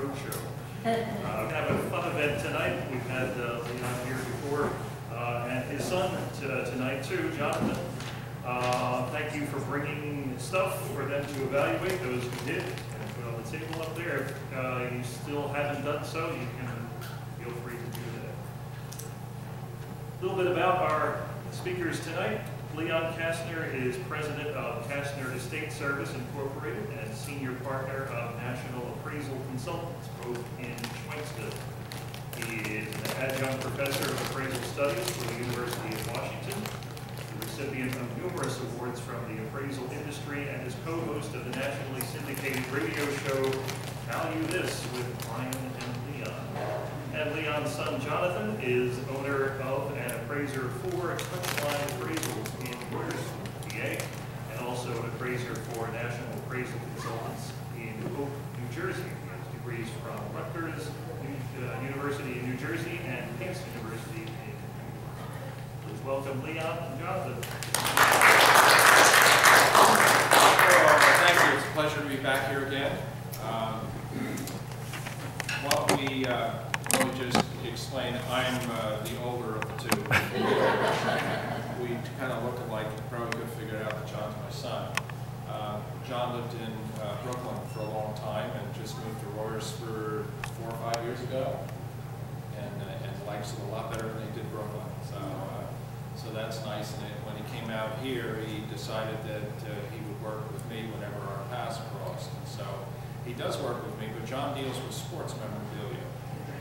Roadshow. We're going to have a fun event tonight. We've had Leon here before, and his son tonight too, Jonathan. Thank you for bringing stuff for them to evaluate, those who did. And put on the table up there. If you still haven't done so, you can feel free to do that. A little bit about our speakers tonight. Leon Castner is president of Castner Estate Service Incorporated and senior partner of National Appraisal Consultants, both in Schwenksville. He is an adjunct professor of appraisal studies for the University of Washington, the recipient of numerous awards from the appraisal industry, and is co-host of the nationally syndicated radio show Value This with Brian and Leon. And Leon's son Jonathan is owner of and appraiser for Touchline Appraisals in Royersford, PA, and also an appraiser for National Appraisal Consultants in Oak, New Jersey. He has degrees from Rutgers University in New Jersey and Pace University in New York. Please welcome Leon and Jonathan. Thank you. It's a pleasure to be back here again. Let me just explain, I'm the older of the two. We kind of look alike, you probably could figure out that John's my son. John lived in Brooklyn for a long time and just moved to Royersford 4 or 5 years ago, and likes it a lot better than he did Brooklyn. So that's nice. And when he came out here, he decided that he would work with me whenever our paths crossed. And so he does work with me, but John deals with sports memorabilia.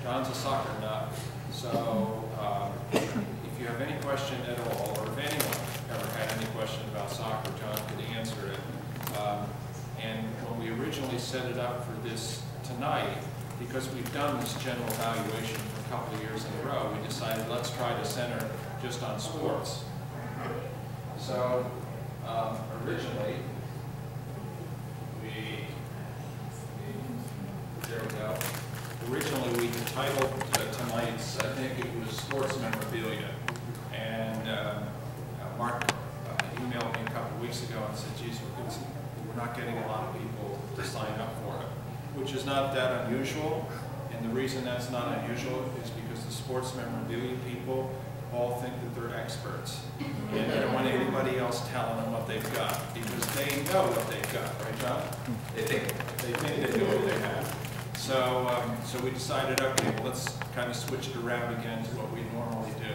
John's a soccer nut, so if you have any question at all, or if anyone ever had any question about soccer, John could answer it. And when we originally set it up for this tonight, because we've done this general evaluation for a couple of years in a row, we decided let's try to center just on sports. So originally, there we go. Originally, we entitled tonight's, I think it was Sports Memorabilia. And Mark emailed me a couple of weeks ago and said, geez, we're not getting a lot of people to sign up for it, which is not that unusual. And the reason that's not unusual is because the sports memorabilia people all think that they're experts. And they don't want anybody else telling them what they've got, because they know what they've got, right, John? They think they know what they have. So we decided, okay, well, let's kind of switch it around again to what we normally do.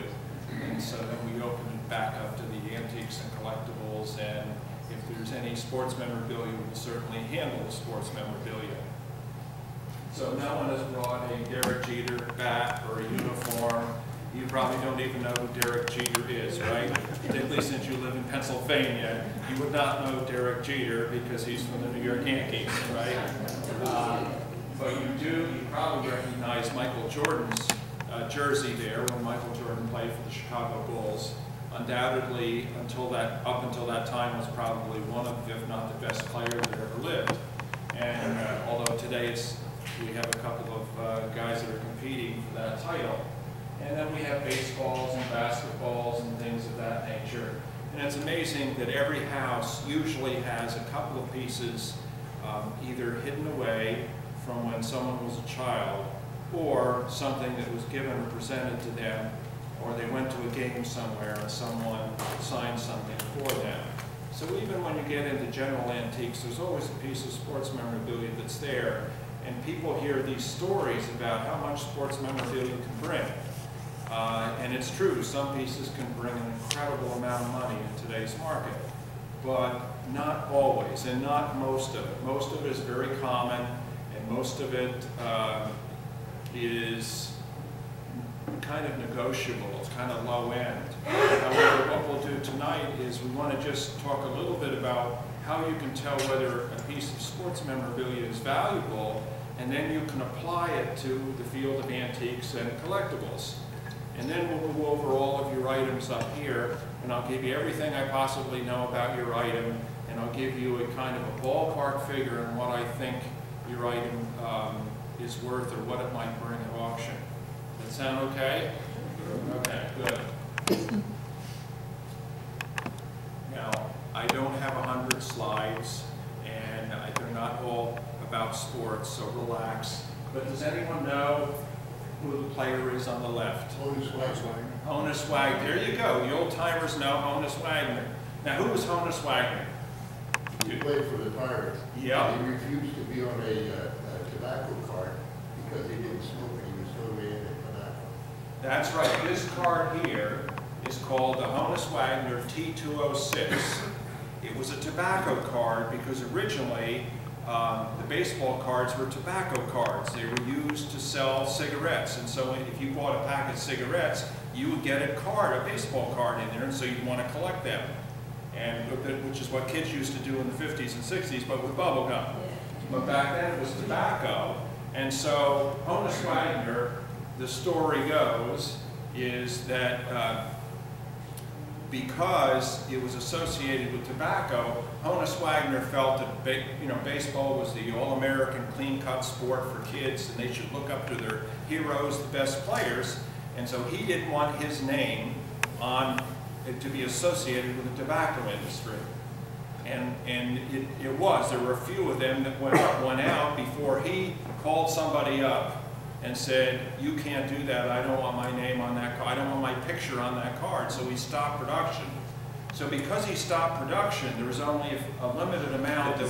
And so then we opened it back up to the antiques and collectibles, and if there's any sports memorabilia, we will certainly handle the sports memorabilia. So no one has brought a Derek Jeter bat or a uniform. You probably don't even know who Derek Jeter is, right? Particularly since you live in Pennsylvania, you would not know Derek Jeter because he's from the New York Yankees, right? But you probably recognize Michael Jordan's jersey there when Michael Jordan played for the Chicago Bulls. Undoubtedly, up until that time, was probably one of, if not the best player that ever lived. And although today we have a couple of guys that are competing for that title. And then we have baseballs and basketballs and things of that nature. And it's amazing that every house usually has a couple of pieces either hidden away from when someone was a child, or something that was given or presented to them, or they went to a game somewhere and someone signed something for them. So even when you get into general antiques, there's always a piece of sports memorabilia that's there, and people hear these stories about how much sports memorabilia can bring. And it's true, some pieces can bring an incredible amount of money in today's market, but not always, and not most of it. Most of it is very common, and most of it is kind of negotiable. It's kind of low end. However, what we'll do tonight is we want to just talk a little bit about how you can tell whether a piece of sports memorabilia is valuable, and then you can apply it to the field of antiques and collectibles. And then we'll go over all of your items up here, and I'll give you everything I possibly know about your item, and I'll give you a kind of a ballpark figure on what I think your item is worth or what it might bring at auction. Does that sound okay? Okay, good. Now, I don't have 100 slides, and they're not all about sports, so relax. But does anyone know who the player is on the left? Honus Wagner. Honus Wagner. There you go. The old timers know Honus Wagner. Now, who was Honus Wagner? He played for the Pirates. Yeah. He refused to be on a tobacco card because he didn't smoke and he was so mad at tobacco. That's right. This card here is called the Honus Wagner T206. It was a tobacco card because originally the baseball cards were tobacco cards. They were used to sell cigarettes. And so if you bought a pack of cigarettes, you would get a card, a baseball card in there, and so you'd want to collect them. And which is what kids used to do in the 50s and 60s, but with bubble gum. But back then it was tobacco. And so Honus Wagner, the story goes, is that because it was associated with tobacco, Honus Wagner felt that baseball was the all-American clean-cut sport for kids, and they should look up to their heroes, the best players. And so he didn't want his name to be associated with the tobacco industry. And it was. There were a few of them that went out before he called somebody up and said, you can't do that, I don't want my name on that card, I don't want my picture on that card, so he stopped production. So because he stopped production, there was only a limited amount of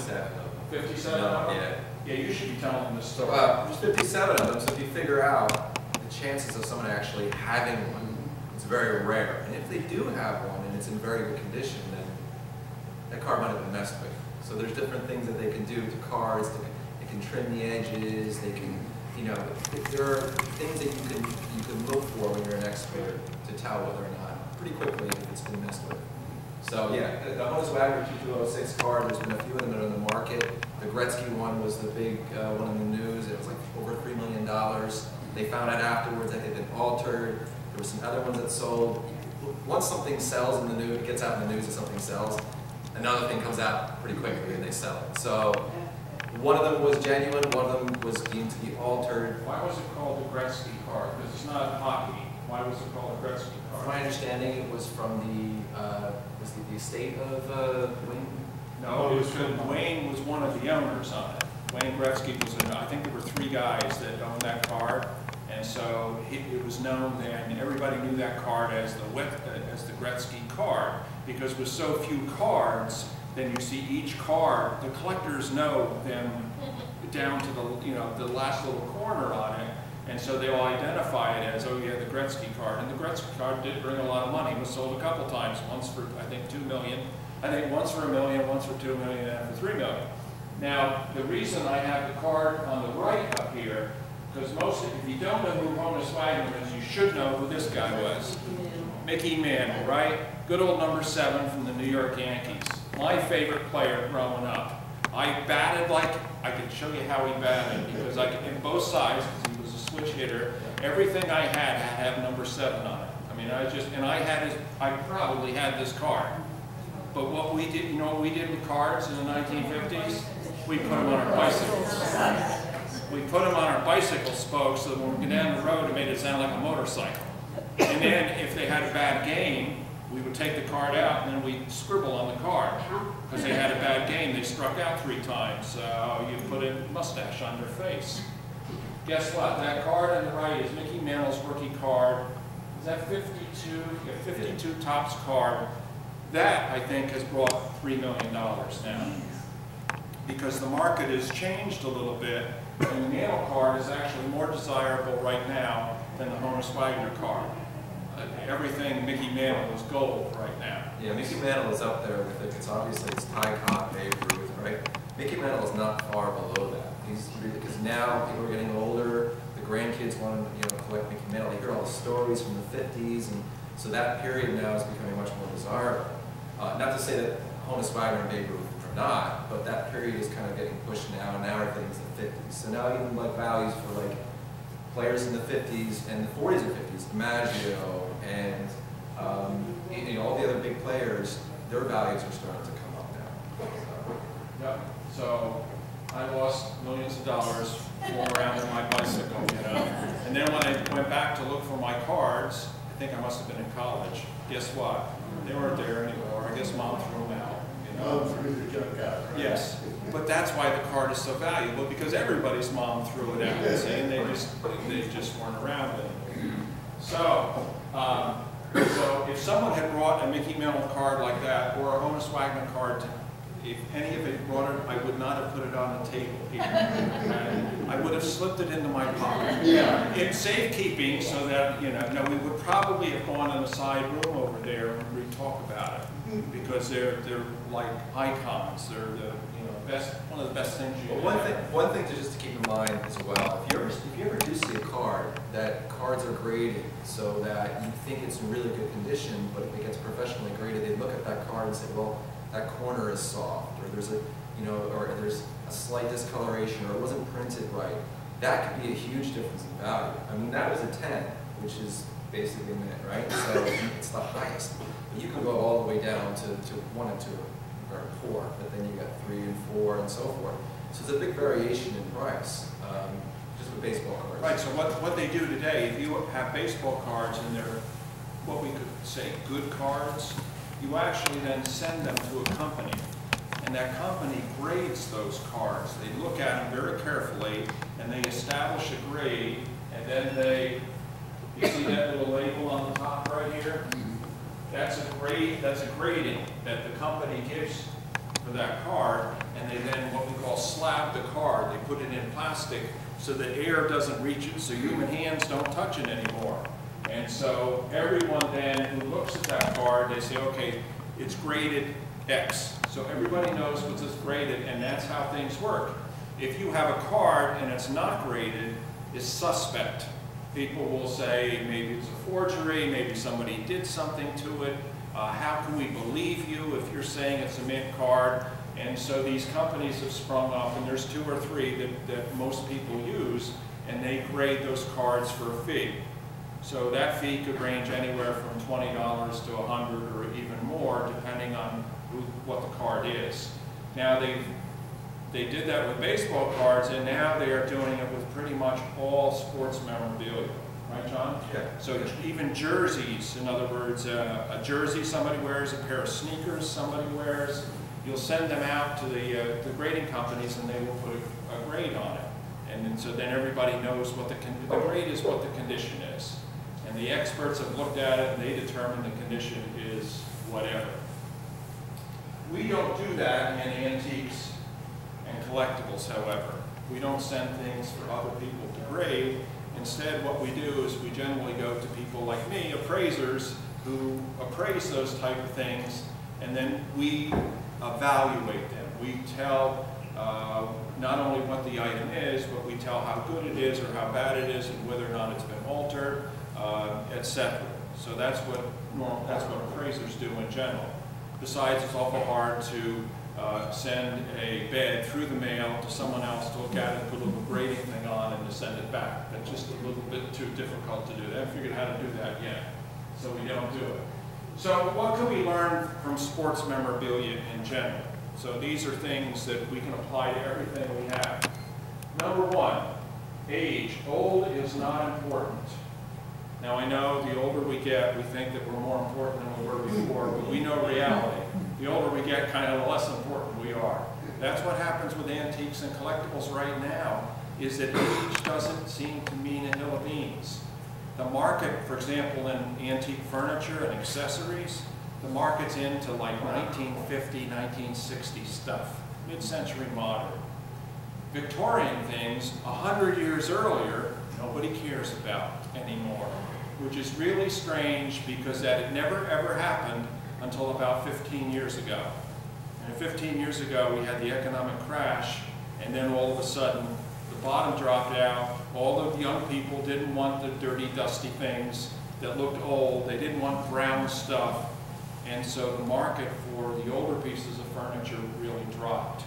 57 of them? Yeah, you should be telling them this story. There's 57 of them, so if you figure out the chances of someone actually having one, it's very rare. And if they do have one and it's in very good condition, then that card might have been messed with. So there's different things that they can do to cards. They can trim the edges, they can, there are things that you can look for when you're an expert to tell whether or not, pretty quickly, if it's been messed with. So yeah, the Honus Wagner T206 card, there's been a few of them that are on the market. The Gretzky one was the big one in the news. It was like over $3 million. They found out afterwards that it had been altered. There were some other ones that sold. Once something sells in the news, it gets out in the news that something sells, another thing comes out pretty quickly and they sell it. So one of them was genuine, one of them was deemed to be altered. Why was it called the Gretzky card? Because it's not hockey. Why was it called a Gretzky card? From my understanding, it was from the estate of Wayne. No, it was from Wayne was one of the owners on it. Wayne Gretzky was, I think there were 3 guys that owned that card, and so it was known then. Everybody knew that card as the Gretzky card because with so few cards, then you see each card. The collectors know them down to the last little corner on it. And so they all identify it as, oh yeah, the Gretzky card. And the Gretzky card did bring a lot of money. It was sold a couple times, once for, I think, $2 million. I think once for $1 million, once for $2 million, and for $3 million. Now, the reason I have the card on the right up here, because if you don't know who Honus Wagner is, you should know who this guy was. Mickey Mantle, right? Good old number 7 from the New York Yankees. My favorite player growing up. I batted like, I can show you how he batted, because in both sides, because he was a switch hitter, everything I had had number 7 on it. I mean, I probably had this card. But what we did, what we did with cards in the 1950s? We put them on our bicycles. We put them on our bicycle spokes so that when we go down the road, it made it sound like a motorcycle. And then if they had a bad game, we would take the card out and then we'd scribble on the card. Because they had a bad game, they struck out 3 times. You put a mustache on their face. Guess what? That card on the right is Mickey Mantle's rookie card. Is that 52? Yeah, 52 Topps card. That, I think, has brought $3 million now. Because the market has changed a little bit, and the Mantle card is actually more desirable right now than the Honus Wagner card. Everything Mickey Mantle is gold right now. Yeah, Mickey Mantle is up there with it. It's obviously it's Ty Cobb, Babe Ruth, right? Mickey Mantle is not far below that. Because now people are getting older, the grandkids want to collect Mickey Mantle. They hear all the stories from the 50s, and so that period now is becoming much more desirable. Not to say that Honus Wagner and Babe Ruth are not, but that period is kind of getting pushed now, and now everything's the 50s. So now even like values for like players in the 50s and the 40s and 50s, DiMaggio and all the other big players, their values are starting to come up now. Yep. So I lost millions of dollars going around in my bicycle, And then when I went back to look for my cards, I think I must have been in college. Guess what? They weren't there anymore. I guess Mom threw them out, Oh, threw the junk out. Right? Yes, but that's why the card is so valuable, because everybody's mom threw it out, see, and they just weren't around anymore. So, so if someone had brought a Mickey Mantle card like that, or a Honus Wagner card, if any of it brought it, I would not have put it on the table here. I would have slipped it into my pocket. Yeah. It's safekeeping, so that, you know, we would probably have gone in a side room over there and we'd talk about it, because they're like icons. They're the, you know, best, one of the best things you can have. One thing to just keep in mind as well, if you ever do see a card, that cards are graded so that you think it's in really good condition, but if it gets professionally graded, they look at that card and say, well, that corner is soft, or there's a, you know, or there's a slight discoloration, or it wasn't printed right. That could be a huge difference in value. I mean, that was a 10, which is basically a minute, right? So it's the highest. But you can go all the way down to 1 and 2, or poor, but then you got 3 and 4 and so forth. So it's a big variation in price, just with baseball cards. Right, so what they do today, if you have baseball cards and they're what we could say good cards, you actually then send them to a company, and that company grades those cards. They look at them very carefully, and they establish a grade, and then you see that little label on the top right here? That's a grade, that's a grading that the company gives for that card, and they then what we call slab the card. They put it in plastic so that air doesn't reach it, so human hands don't touch it anymore. And so everyone then who looks at that card, they say, okay, it's graded X. So everybody knows what's graded, and that's how things work. If you have a card and it's not graded, it's suspect. People will say maybe it's a forgery, maybe somebody did something to it. How can we believe you if you're saying it's a mint card? And so these companies have sprung up, and there's 2 or 3 that most people use, and they grade those cards for a fee. So that fee could range anywhere from $20 to $100 or even more, depending on what the card is. Now they did that with baseball cards, and now they are doing it with pretty much all sports memorabilia. Right, John? Yeah. So even jerseys, in other words, a jersey somebody wears, a pair of sneakers somebody wears, you'll send them out to the grading companies, and they will put a grade on it. And then, so then everybody knows what the grade is, what the condition is. And the experts have looked at it, and they determine the condition is whatever. We don't do that in antiques and collectibles, however. We don't send things for other people to grade. Instead, what we do is we generally go to people like me, appraisers, who appraise those type of things, and then we evaluate them. We tell not only what the item is, but we tell how good it is or how bad it is and whether or not it's been altered, etc. So that's what appraisers do in general. Besides, it's awful hard to send a bed through the mail to someone else to look at it, put a little grading thing on, and to send it back. That's just a little bit too difficult to do. They haven't figured out how to do that yet, so we don't do it. So what can we learn from sports memorabilia in general? So these are things that we can apply to everything we have. Number 1, age. Old is not important. Now I know the older we get, we think that we're more important than we were before, but we know reality. The older we get, kind of the less important we are. That's what happens with antiques and collectibles right now, is that age doesn't seem to mean a hill of beans. The market, for example, in antique furniture and accessories, the market's into like 1950, 1960 stuff, mid-century modern. Victorian things, 100 years earlier, nobody cares about anymore, which is really strange because that had never ever happened until about 15 years ago. And 15 years ago, we had the economic crash, and then all of a sudden, the bottom dropped out. All the young people didn't want the dirty, dusty things that looked old. They didn't want brown stuff. And so the market for the older pieces of furniture really dropped.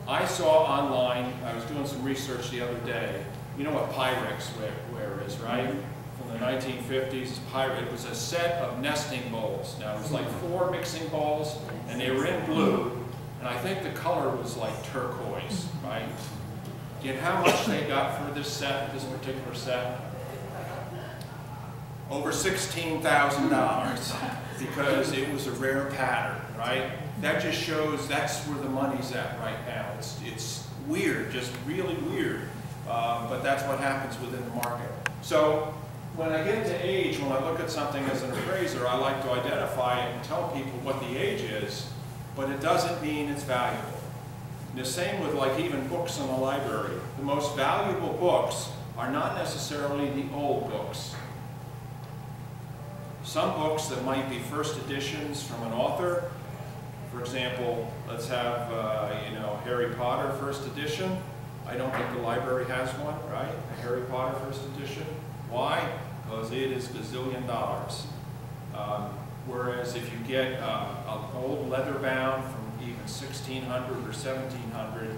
I saw online, I was doing some research the other day, you know what Pyrex ware is, right? From the 1950s, Pyrex was a set of nesting bowls. Now it was like 4 mixing bowls, and they were in blue, and I think the color was like turquoise, right? Do you know how much they got for this set, this particular set? Over $16,000, because it was a rare pattern, right? that just shows that's where the money's at right now. It's weird, just really weird, but that's what happens within the market. So when I get to age, when I look at something as an appraiser, I like to identify it and tell people what the age is, but it doesn't mean it's valuable. And the same with like even books in the library. The most valuable books are not necessarily the old books. Some books that might be first editions from an author, for example, let's have Harry Potter first edition. I don't think the library has one, right? A Harry Potter first edition. Why? Because it is gazillion dollars. Whereas if you get an old leather bound from even 1600 or 1700,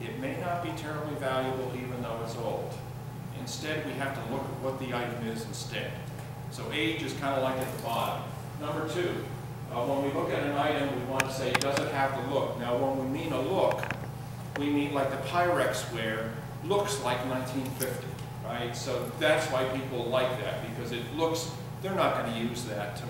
it may not be terribly valuable even though it's old. Instead, we have to look at what the item is instead. So age is kind of like at the bottom. Number two, when we look at an item, we want to say, does it have the look? Now, when we mean a look, we mean like the Pyrex ware looks like 1950, right? So that's why people like that, because it looks, they're not going to use that to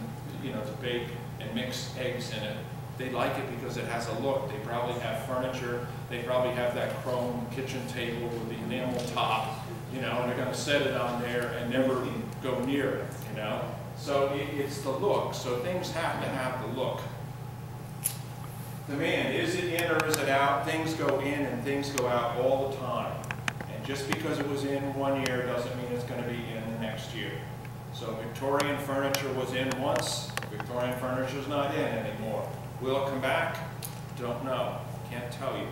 bake and mix eggs in it. They like it because it has a look. They probably have furniture. They probably have that chrome kitchen table with the enamel top, and they're going to set it on there and never go near it, So it's the look. So things have to have the look. Demand, is it in or is it out? Things go in and things go out all the time. And just because it was in one year doesn't mean it's going to be in the next year. So Victorian furniture was in once. Victorian furniture is not in anymore. Will it come back? Don't know. Can't tell you.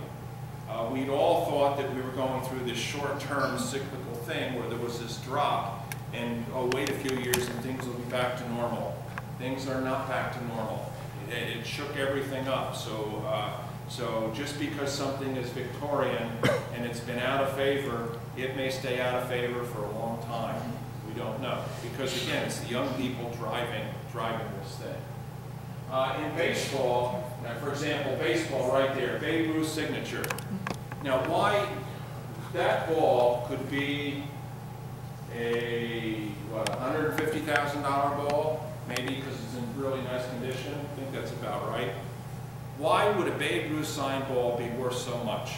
We'd all thought that we were going through this short-term cyclical thing where there was this drop, and wait a few years and things will be back to normal. Things are not back to normal. It shook everything up. So just because something is Victorian and it's been out of favor, it may stay out of favor for a long time. We don't know, because again, it's the young people driving this thing. In baseball, now for example, baseball right there, Babe Ruth's signature. Now why that ball could be a $150,000 ball, maybe because it's in really nice condition. I think that's about right. Why would a Babe Ruth signed ball be worth so much?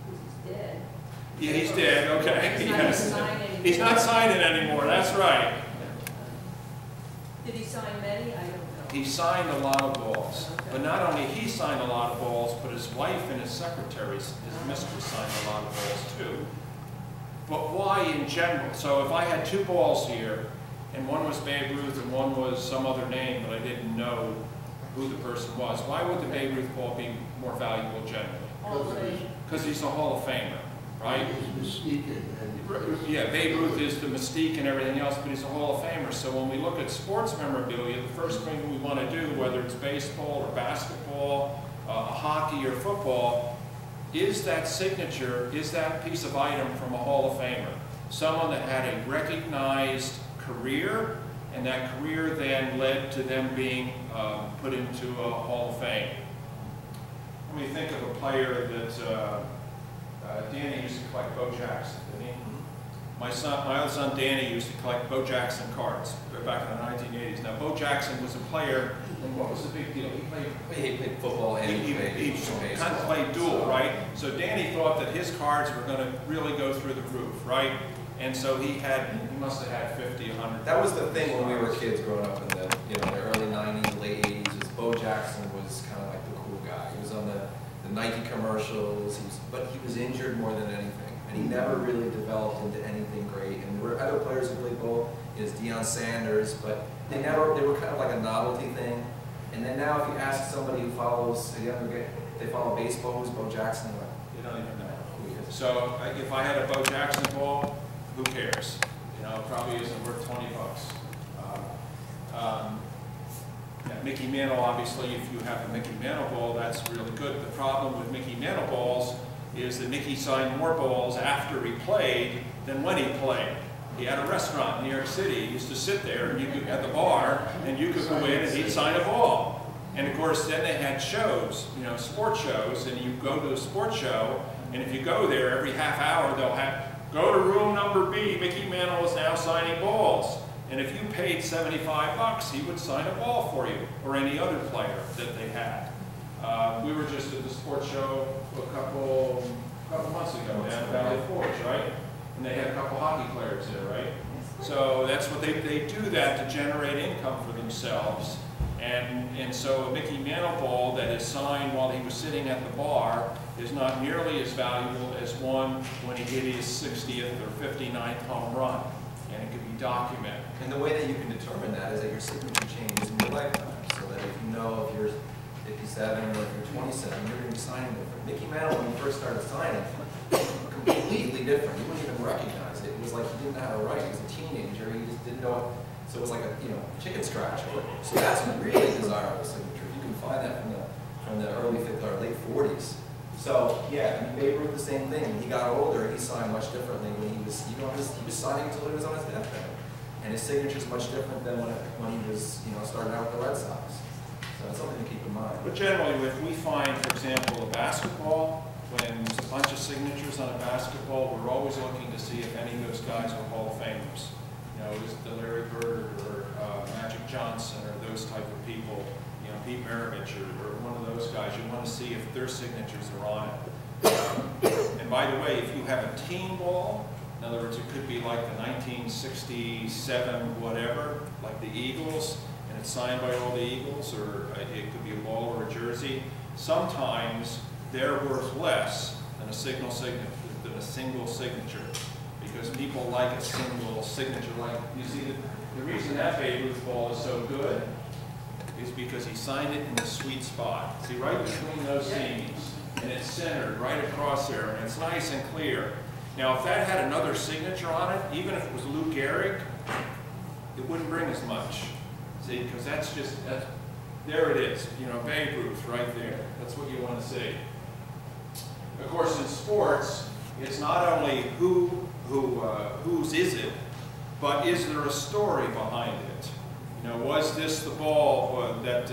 He's dead. Yeah, he's dead. Okay. He's not signing anymore. He's not signing anymore. That's right. Did he sign many? I don't know. He signed a lot of balls. Okay. But not only he signed a lot of balls, but his wife and his secretaries, his mistress, signed a lot of balls too. But why in general? So if I had two balls here, and one was Babe Ruth and one was some other name, but I didn't know who the person was, why would the Babe Ruth ball be more valuable generally? Because he's a Hall of Famer, right? He's mystique and Yeah, Babe Ruth is the mystique and everything else, but he's a Hall of Famer. So when we look at sports memorabilia, the first thing we want to do, whether it's baseball or basketball, hockey or football, is that signature, is that piece of item from a Hall of Famer. Someone that had a recognized career, and that career then led to them being put into a Hall of Fame. Let me think of a player that Danny used to collect Bo Jackson, didn't he? My other son Danny used to collect Bo Jackson cards back in the 1980s. Now Bo Jackson was a player, and what was the big deal? He played football and he kind of played dual, right? So Danny thought that his cards were going to really go through the roof, right? And so he must have had 50, 100. That was the thing when we were kids growing up in the early 90s, late 80s. Was Bo Jackson was kind of like the cool guy. He was on the Nike commercials, but he was injured more than anything. And he never really developed into anything great. And there were other players who played both, Deion Sanders, but they were kind of like a novelty thing. And then now if you ask somebody who follows, they follow baseball, who's Bo Jackson? They don't even know who he is. So if I had a Bo Jackson ball, who cares? It probably isn't worth 20 bucks. Mickey Mantle, obviously, if you have a Mickey Mantle ball, that's really good. The problem with Mickey Mantle balls is that Mickey signed more balls after he played than when he played. He had a restaurant in New York City. He used to sit there and at the bar, and you could go in and he'd sign a ball. And of course, then they had shows, sports shows, and you go to a sports show, and if you go there every half hour, they'll have, go to room number B, Mickey Mantle is now signing balls. And if you paid $75, he would sign a ball for you, or any other player that they had. We were just at the sports show a couple months ago down at Valley Forge, right? And they had a couple hockey players there, right? So that's what they do that to generate income for themselves. And so a Mickey Mantle ball that is signed while he was sitting at the bar is not nearly as valuable as one when he hit his 60th or 59th home run. And it could be documented. And the way that you can determine that is that your signature changes in your lifetime. So that if you know if you're 57 or if you're 27, you're going to be signing different. Mickey Mantle, when he first started signing, completely different. You wouldn't even recognize it. It was like he didn't know how to write. He was a teenager. He just didn't know. So it was like a chicken scratch. So that's a really desirable signature. You can find that from the early 50s or late 40s. So yeah, I mean, Babe Ruth the same thing. When he got older, he signed much differently. When he was, he was signing until he was on his deathbed, and his signature is much different than when he was, starting out with the Red Sox. So that's something to keep in mind. But generally, if we find, for example, a basketball, when there's a bunch of signatures on a basketball, we're always looking to see if any of those guys are Hall of Famers. Is it the Larry Bird or Magic Johnson or those type of people, Pete Maravich or one of those guys. You want to see if their signatures are on it. And by the way, if you have a team ball, in other words, it could be like the 1967 whatever, like the Eagles, and it's signed by all the Eagles, or it could be a ball or a jersey. Sometimes they're worth less than a single signature, because people like a single signature. Like, you see, the reason that Babe Ruth ball is so good is because he signed it in the sweet spot. See, right between those seams, and it's centered right across there, and it's nice and clear. Now, if that had another signature on it, even if it was Lou Gehrig, it wouldn't bring as much. See, because there it is, Babe Ruth right there. That's what you want to see. Of course, in sports, it's not only whose is it, but is there a story behind it? Was this the ball that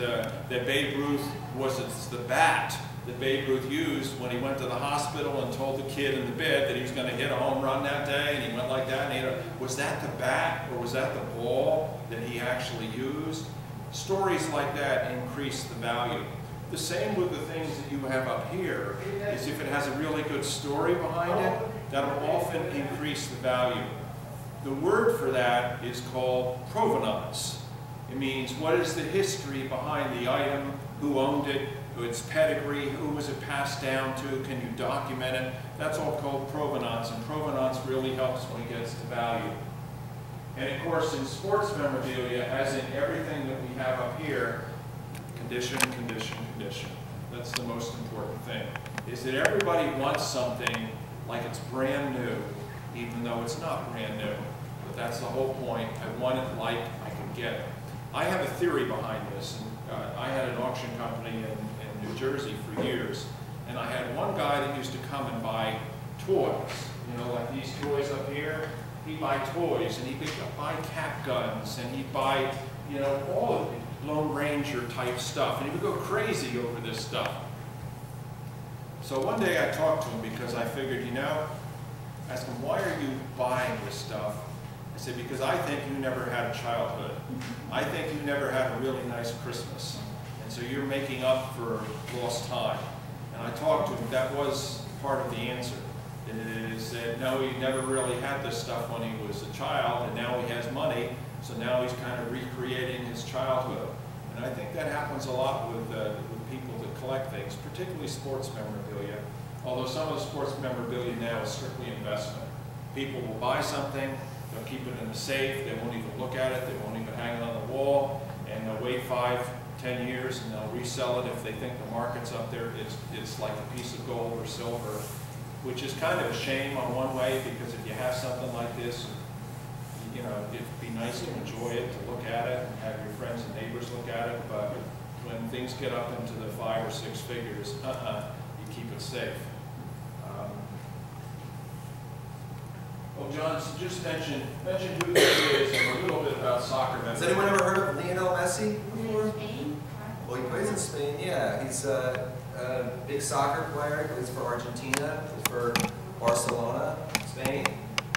Babe Ruth, was it the bat that Babe Ruth used when he went to the hospital and told the kid in the bed that he was going to hit a home run that day, and he went like that, and was that the bat or was that the ball that he actually used? Stories like that increase the value. The same with the things that you have up here, is if it has a really good story behind it, that'll often increase the value. The word for that is called provenance. It means what is the history behind the item, who owned it, its pedigree, who was it passed down to, can you document it? That's all called provenance, and provenance really helps when it gets to value. And of course, in sports memorabilia, as in everything that we have up here, condition, condition, condition. That's the most important thing, is that everybody wants something like it's brand new, even though it's not brand new. But that's the whole point. I want it like I can get it. I have a theory behind this. And, I had an auction company in New Jersey for years, and I had one guy that used to come and buy toys, like these toys up here. He'd buy toys, and he'd buy cap guns, and he'd buy, all of the Lone Ranger type stuff, and he would go crazy over this stuff. So one day I talked to him because I figured, asked him, why are you buying this stuff? I said, because I think you never had a childhood. I think you never had a really nice Christmas. And so you're making up for lost time. And I talked to him, that was part of the answer. It is that, no, he never really had this stuff when he was a child, and now he has money, so now he's kind of recreating his childhood. And I think that happens a lot with people that collect things, particularly sports memorabilia, although some of the sports memorabilia now is strictly investment. People will buy something, they'll keep it in the safe, they won't even look at it, they won't even hang it on the wall, and they'll wait 5, 10 years and they'll resell it if they think the market's up there. It's like a piece of gold or silver, which is kind of a shame on one way, because if you have something like this, it'd be nice to enjoy it, to look at it, and have your friends and neighbors look at it, but when things get up into the 5 or 6 figures, you keep it safe. Well, John, just mention who this is and a little bit about soccer. Has anyone ever heard of Lionel Messi before? Spain? Well, he plays in Spain, yeah. He's a big soccer player. He plays for Argentina, plays for Barcelona, Spain.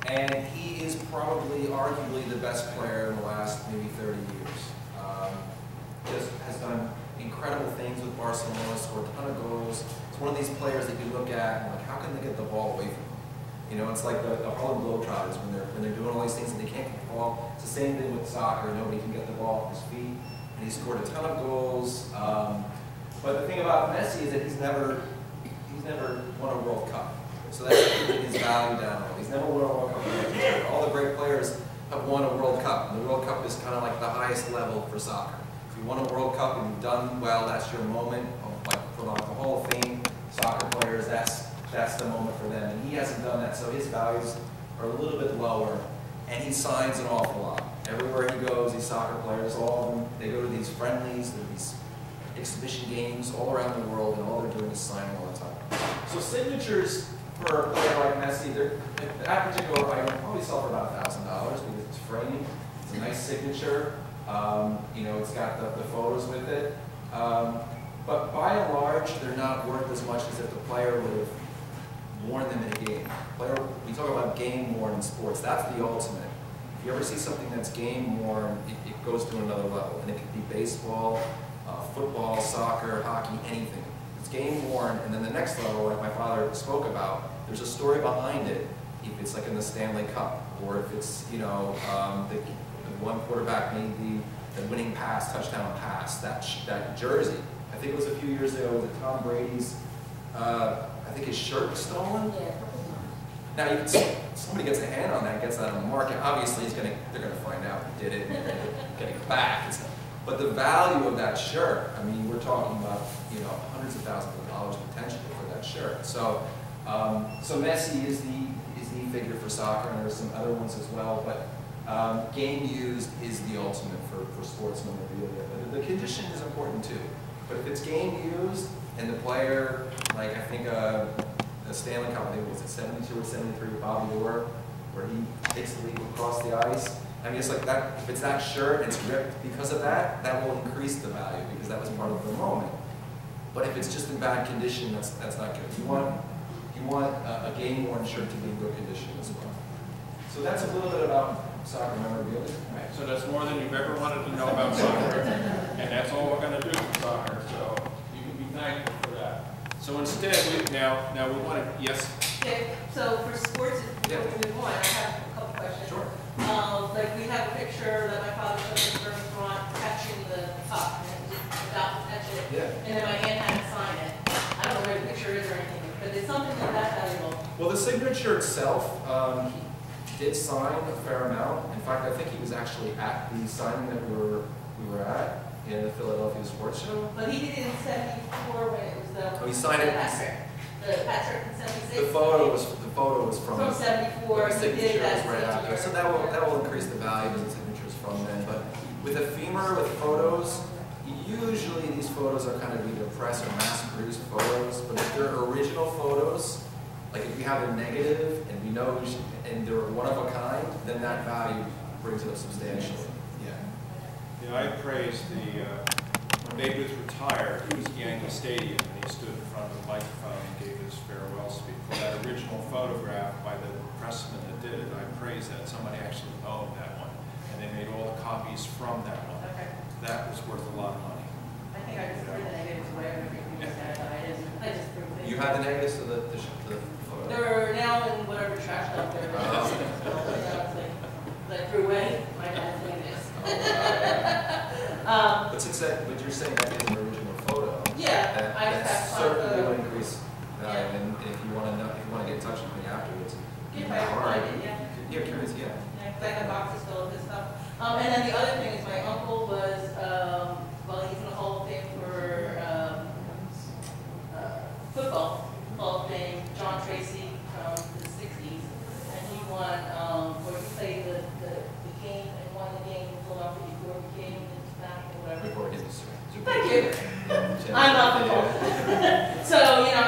And he is probably, arguably, the best player in the last maybe 30 years. Just has done incredible things with Barcelona, scored a ton of goals. It's one of these players that you look at and like, how can they get the ball away from him? You know, it's like the Harlem Globetrotters when they're doing all these things and they can't get the ball. It's the same thing with soccer. Nobody can get the ball off his feet, and he scored a ton of goals. But the thing about Messi is that he's never won a World Cup. So that's keeping his value down. He's never won a World Cup. All the great players have won a World Cup. And the World Cup is kind of like the highest level for soccer. If you won a World Cup and you've done well, that's your moment of like put on the Hall of Fame. Soccer players, that's the moment for them. And he hasn't done that, so his values are a little bit lower. And he signs an awful lot. Everywhere he goes, these soccer players, all of them, they go to these friendlies, these exhibition games all around the world, and all they're doing is signing all the time. So signatures for a player like Messi, that particular item probably sell for about $1,000 because it's framed. It's a nice signature. You know, it's got the photos with it. But by and large, they're not worth as much as if the player would have worn them in a game. We talk about game worn in sports. That's the ultimate. If you ever see something that's game worn, it goes to another level. And it could be baseball, football, soccer, hockey, anything. It's game worn, and then the next level, like my father spoke about, there's a story behind it. If it's like in the Stanley Cup, or if it's, you know, the one quarterback made the winning pass, touchdown pass, that jersey. I think it was a few years ago, was it Tom Brady's, I think his shirt was stolen? Yeah. Now, you can see, somebody gets a hand on that, gets that on the market, obviously they're going to find out who did it, and they're going to get it back. But the value of that shirt, I mean, we're talking about, you know, hundreds of thousands of dollars potentially for that shirt. So, so Messi is the figure for soccer, and there's some other ones as well. But game used is the ultimate for sports memorabilia. But the condition is important too. But if it's game used and the player, like I think the Stanley Cup, I think it was at 72 or 73 with Bobby Orr, where he takes the lead across the ice. I mean, it's like that. If it's that shirt, it's ripped because of that. That will increase the value because that was part of the moment. But if it's just in bad condition, that's not good. You want a game-worn shirt to be in good condition as well. So that's a little bit about soccer memorabilia. Right, so that's more than you've ever wanted to know about soccer, and that's all we're going to do with soccer. So you can be thankful for that. So instead, now we want to, yes. Okay, so for sports, before we move on, I have a couple questions. Sure. Like we have a picture that my father took in the front catching the puck, and it was about to catch it. Yeah. And then my aunt had to sign it. I don't know where the picture is or anything, but it's something like that valuable. Well, the signature itself, he did sign a fair amount. In fact, I think he was actually at the signing that we were at in the Philadelphia Sports Show. But he did it in '74 when it was the. Oh, he signed it. The Patrick in '76. The photo was from '74. The He signature did that was right after, so that will increase the value of the signatures from then. But with a femur, with photos, usually these photos are kind of either press or mass-produced photos. But if they're original photos, like if we have a negative and we know and they're one of a kind, then that value brings it up substantially. Yeah. Yeah, I praised when Babe Ruth retired, he was at Yankee Stadium, and he stood in front of the microphone and gave his farewell speech. For that original photograph by the pressman that did it, I praised that. Somebody actually owned that one, and they made all the copies from that one. Okay. That was worth a lot of money. I think I just threw the negatives away. I just threw it. You have the negatives of the photo? They're now in whatever trash dump they're like threw away. My dad's negatives. But since but you're saying that is an original photo. Yeah, I that have certainly will increase value. Yeah. And if you want to get in touch with me afterwards, If I can find it, yeah. Yeah, curious, yeah. Yeah, because I have boxes full of this stuff. And then the other thing is my uncle was, well, he's in the Hall of Fame for football, Hall of Fame, John Tracy from the 60s. And he won, or he played the game and won the game in Philadelphia before he came back or whatever. Before it gets Thank you. I'm not football. So, you know,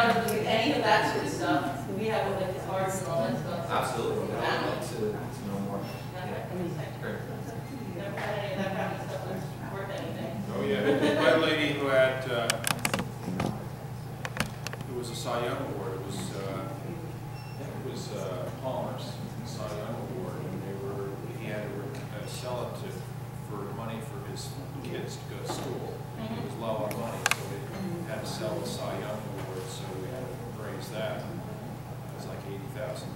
any of that sort of stuff, we have like his cards and all that stuff. Absolutely. I'd like to know more. Yeah. Great. Never had any of that kind of stuff that's worth anything. Oh yeah, my lady who had it was a Cy Young Award. It was Palmer's. Cy Young Award, and he had to sell it for money for his kids to go to school. He was low on money, so we had to sell the Cy Young Award, so we had to raise that. It was like $80,000.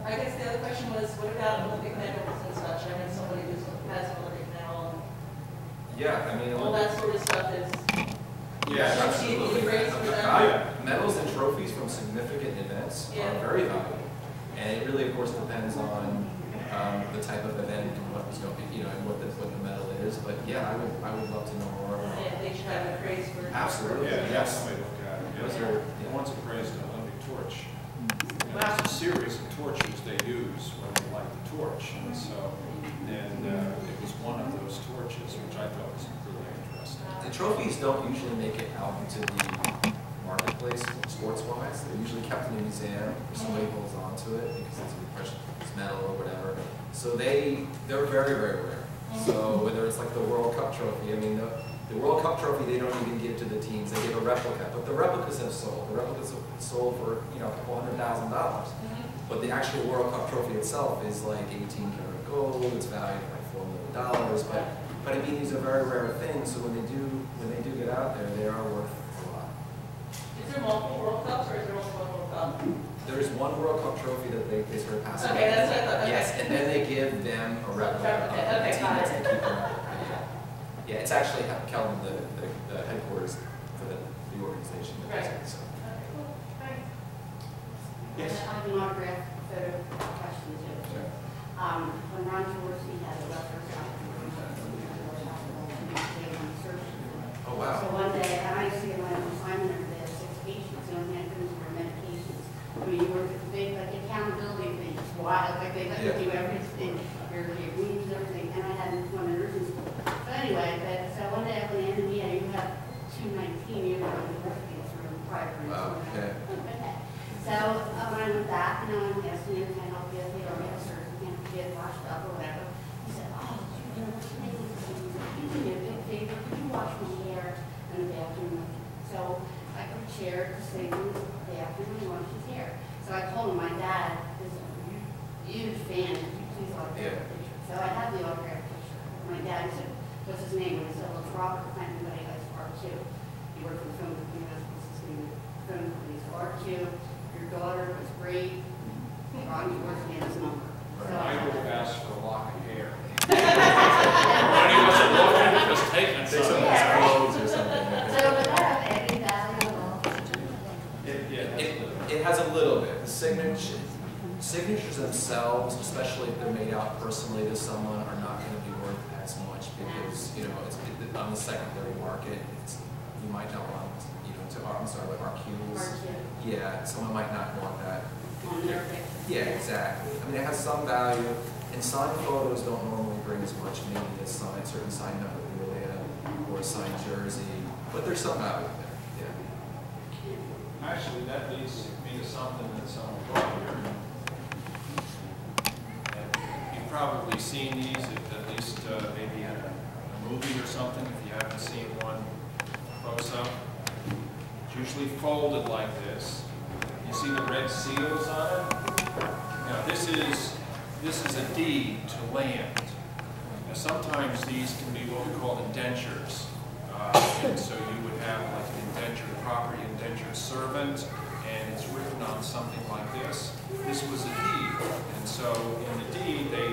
I guess the other question was, what about Olympic medals and such? I know somebody who has an Olympic medal Yeah, I mean, and all that sort of stuff is. yeah, Should absolutely. be raised for The them. value- Medals and trophies from significant events Yeah. are very valuable. And it really, of course, depends on the type of event and what was going, and what the medal is. But yeah, I would love to know more about it. Yeah, they should have it praised for. Absolutely. Yeah, Yes. somebody look at it. Those Yeah. are, The ones that praised an Olympic torch. And Wow. there's a series of torches they use when they light the torch. And so then it was one of those torches, which I thought was really interesting. the trophies don't usually make it out into the marketplace sports-wise. They're usually kept in a museum or somebody holds on to it because it's a precious metal or whatever. So they're very, very rare. So whether it's like the World Cup trophy, I mean, the World Cup trophy they don't even give to the teams, they give a replica. But the replicas have sold. The replicas have sold for, a couple $100,000. But the actual World Cup trophy itself is like 18 karat gold, it's valued at like $4 million. But I mean, these are very rare things, so when they do get out there, they are worth a lot. Is there multiple World Cups or is there only one World Cup? There's one World Cup trophy that they sort of pass Okay, that's what I thought, okay. Yes, and then they give them a replica of the Okay, team got to it. keep them up. Yeah, it's actually Kelvin, the headquarters for the organization. that does it, so. Okay, cool. Thanks. Yes. I have an autograph photo question too. Sure. When Ron Jaworski had a letter shop, Oh, wow. so one day, and I see when I'm assignment of the 6 patients, and I'm handling for medications. I mean, you work with big, like accountability things, wild, like they let you do everything, your meetings, everything, and I had one in nursing school. So anyway, so one day I went in, and yeah, you have 219 years of university through private. Wow, okay. So when I went back, and I'm asking him, can I help you? They don't have a surgeon, can't get washed up or whatever. He said, oh, you know, you do me a big favor, could you wash my hair in the bathroom? So I put a chair to save him the bathroom and wash his hair. So I told him my dad is a huge fan, could you please autograph a picture? So I have the autograph picture. My dad said, what's his name? And I said, well, it's Robert Clinton, but he has R2. He worked for the film company, that's what's his name, film company. So R2, your daughter was great. Ron Jaworski has his number. So I I would ask for a lock of hair. When he wasn't looking, just taking Take some of something. his clothes or something. So with that, I think that I will. Yeah, It has a little bit. The signatures themselves, especially if they're made out personally to someone, are not going to be worth as much because it's on the secondary market. You might not want like RQs. R2 Yeah, someone might not want that. on their picture. Yeah, exactly. I mean, it has some value, and signed photos don't normally bring as much maybe as certain signed memorabilia or a signed jersey, but there's some value there. Yeah. actually, that leads me to something that someone brought here. And you've probably seen these, at least maybe in a movie or something, if you haven't seen one close up. It's usually folded like this. You see the red seals on it? Now this is a deed to land. Now sometimes these can be what we call indentures. And so you would have like an indentured property, indentured servant, and it's written on something like this. This was a deed. And so in the deed they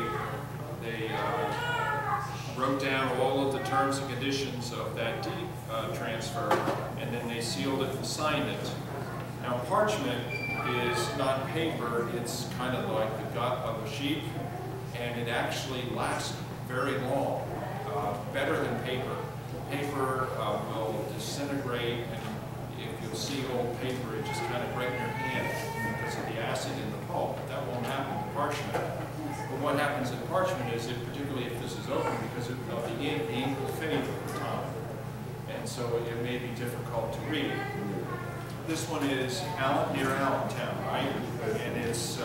wrote down all of the terms and conditions of that deed transfer, and then they sealed it and signed it. Now parchment is not paper, it's kind of like the gut of a sheep, and it actually lasts very long, better than paper. Paper will disintegrate, and if you'll see old paper, it just kind of break in your hand because of the acid in the pulp. That won't happen to parchment. But what happens in parchment is, particularly if this is open, because of the ink will fade over time. And so it may be difficult to read. This one is near Allentown, right? And it's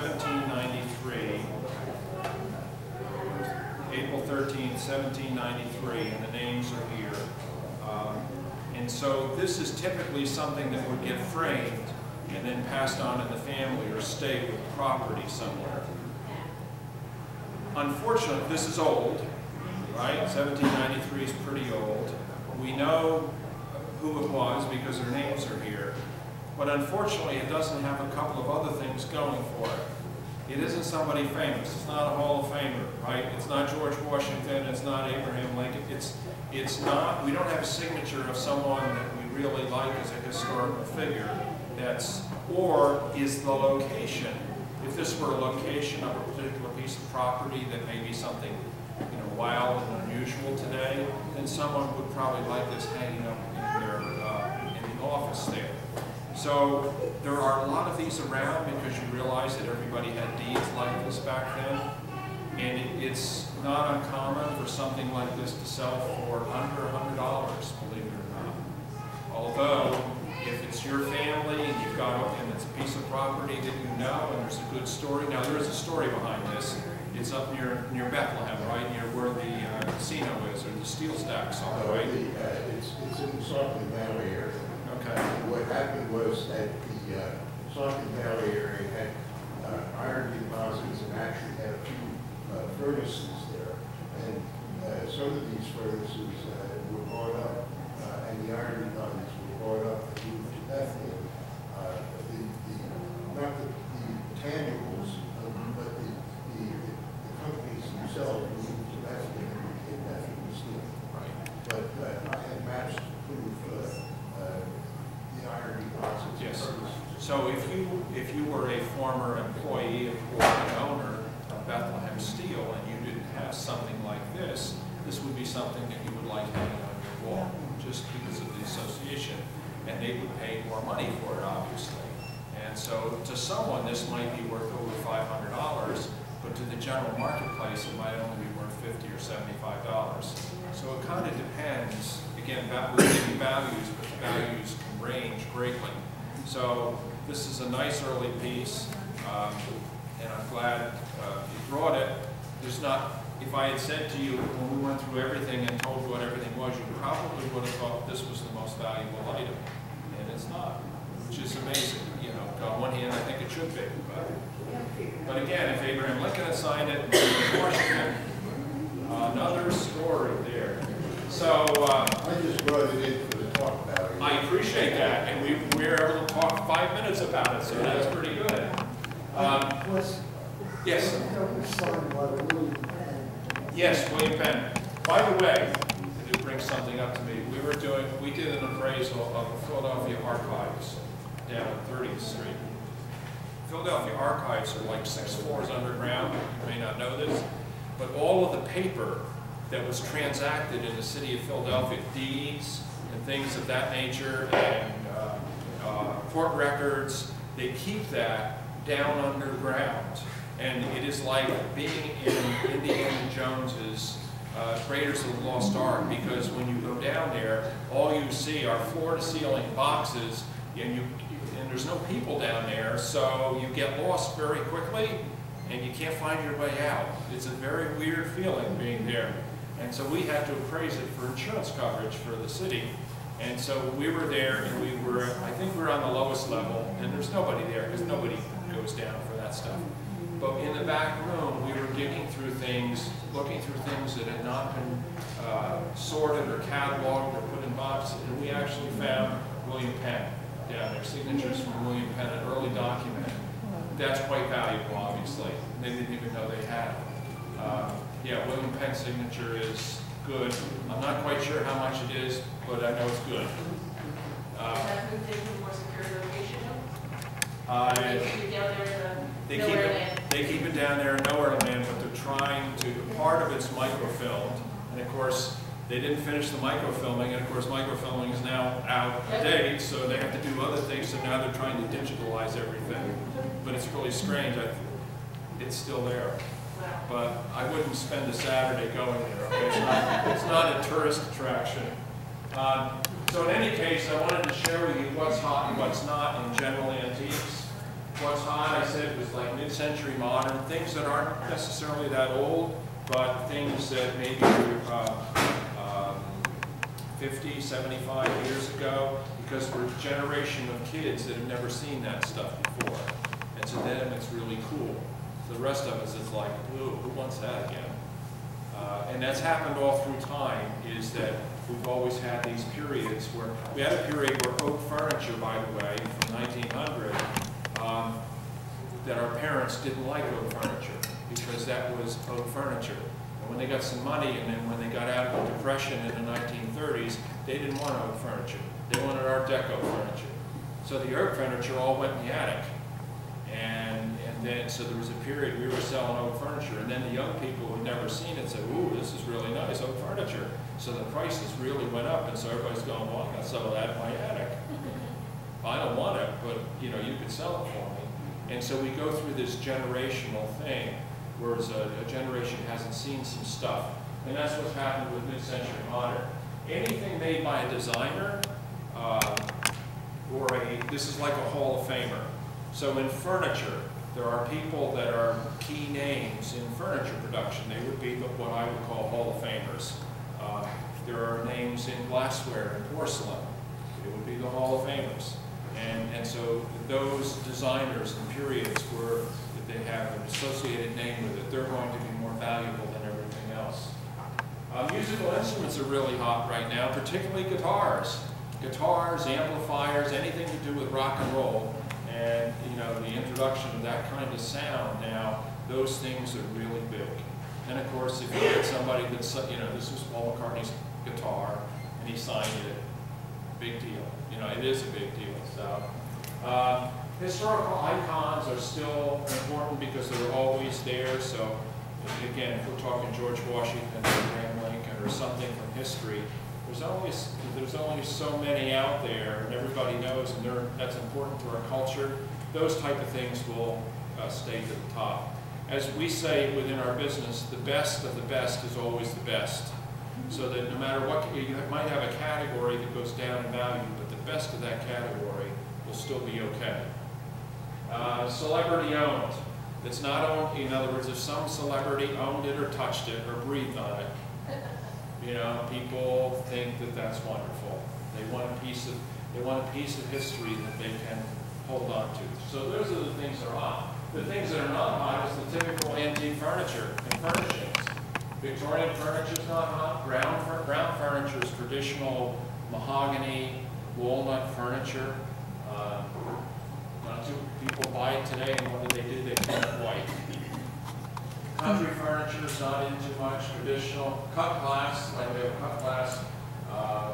1793, April 13th, 1793, and the names are here. And so so this is typically something that would get framed and then passed on in the family or stay with property somewhere. Unfortunately, this is old, right? 1793 is pretty old. We know who it was because their names are here. But unfortunately, it doesn't have a couple of other things going for it. It isn't somebody famous. It's not a Hall of Famer, right? It's not George Washington. It's not Abraham Lincoln. It's not, we don't have a signature of someone that we really like as a historical figure. Or is the location. If this were a location of a particular piece of property that may be something, wild and unusual today, then someone would probably like this hanging up in the office there. So there are a lot of these around because you realize that everybody had deeds like this back then. And it's not uncommon for something like this to sell for under $100, believe it or not. Although, if it's your family and you've got, and it's a piece of property that you know and there's a good story. Now there is a story behind this. It's up near Bethlehem, right? Near where the casino is, or the steel stacks are, right? It's in the Saucon Valley area. Okay. What happened was that the Saucon Valley area had iron deposits and actually had a few furnaces there. And some of these furnaces were brought up, and the iron deposits were brought up and moved to Bethlehem. Not the tangibles, but the companies themselves moved to Bethlehem and became Bethlehem Steel. Right. But I had maps to prove the iron deposits. Yes. So if you were a former employee or an owner of Bethlehem Steel and you didn't have something like this would be something that you would like hanging on your wall, just because of the association. And they would pay more money for it, obviously. And so to someone, this might be worth over $500, but to the general marketplace, it might only be worth $50 or $75. So it kind of depends. Again, we give you values, but the values can range greatly. So this is a nice early piece, and I'm glad you brought it. There's not, if I had said to you when we went through everything and told you what everything was, you probably would have thought this was the most valuable item, and it's not, which is amazing. On one hand, I think it should be, but again, if Abraham Lincoln had signed it, Washington, another story there. So I just brought it in for the talk value. I appreciate that, and we were able to talk 5 minutes about it, so that's pretty good. Yes. Yes, William Penn. By the way, it brings something up to me. We did an appraisal of the Philadelphia Archives down on 30th Street. Philadelphia Archives are like 6 floors underground. You may not know this, but all of the paper that was transacted in the city of Philadelphia, deeds and things of that nature, and court records, they keep that down underground. And it is like being in Indiana Jones's Raiders of the Lost Ark, because when you go down there, all you see are floor-to-ceiling boxes, and there's no people down there, so you get lost very quickly, and you can't find your way out. It's a very weird feeling being there. And so we had to appraise it for insurance coverage for the city. And so we were there, and I think we were on the lowest level, and there's nobody there, because nobody goes down for that stuff. But in the back room, we were digging through things, looking through things that had not been sorted or cataloged or put in boxes, and we actually found William Penn down there, signatures from William Penn, an early document. That's quite valuable, obviously. They didn't even know they had it. Yeah, William Penn's signature is good. I'm not quite sure how much it is, but I know it's good. Has been taken to a more secure location? They keep it down there in nowhere land, but they're trying to, part of it's microfilmed, and of course, they didn't finish the microfilming, and of course, microfilming is now out of date, so they have to do other things, so now they're trying to digitalize everything. But it's really strange, it's still there. But I wouldn't spend a Saturday going there, okay? It's not a tourist attraction. So in any case, I wanted to share with you what's hot and what's not in general antiques. What's hot, I said, was like mid-century modern, things that aren't necessarily that old, but things that maybe 50, 75 years ago, because we're a generation of kids that have never seen that stuff before. And to them, it's really cool. So the rest of us is like, ooh, who wants that again? And that's happened all through time, is that we've always had these periods where, we had a period where oak furniture, by the way, from 1900, that our parents didn't like oak furniture, because that was oak furniture. And when they got some money, and then when they got out of the Depression in the 1930s, they didn't want oak furniture. They wanted Art Deco furniture. So the oak furniture all went in the attic. And then, so there was a period we were selling oak furniture, and then the young people who had never seen it said, ooh, this is really nice, oak furniture. So the prices really went up, and so everybody's going, well, I'm gonna sell that in my attic. I don't want it, but you know, you could sell it for me. And so we go through this generational thing, whereas a generation hasn't seen some stuff. And that's what's happened with mid-century modern. Anything made by a designer, this is like a Hall of Famer. So in furniture, there are people that are key names in furniture production. They would be what I would call Hall of Famers. There are names in glassware and porcelain. It would be the Hall of Famers. And so those designers and periods where they have an associated name with it, they're going to be more valuable than everything else. Musical instruments are really hot right now, particularly guitars. Guitars, amplifiers, anything to do with rock and roll. And you know, the introduction of that kind of sound now, those things are really big. And of course, if you get somebody that's, you know, this was Paul McCartney's guitar, and he signed it, big deal. You know, it is a big deal. So, historical icons are still important because they're always there. So, again, if we're talking George Washington or Abraham Lincoln or something from history, there's only so many out there, and everybody knows, and that's important to our culture. Those type of things will stay to the top. As we say within our business, the best of the best is always the best. So that no matter what, you might have a category that goes down in value, but the best of that category will still be okay. Celebrity owned. It's not owned, in other words, if some celebrity owned it or touched it or breathed on it, you know, people think that that's wonderful. They want a piece of history that they can hold on to. So those are the things that are hot. The things that are not hot is the typical antique furniture and furnishings. Victorian furniture is not hot. Brown furniture is traditional mahogany, walnut furniture. Not too people buy it today, and what do? They paint it white. Country furniture is not in too much. Traditional cut glass, like we have cut glass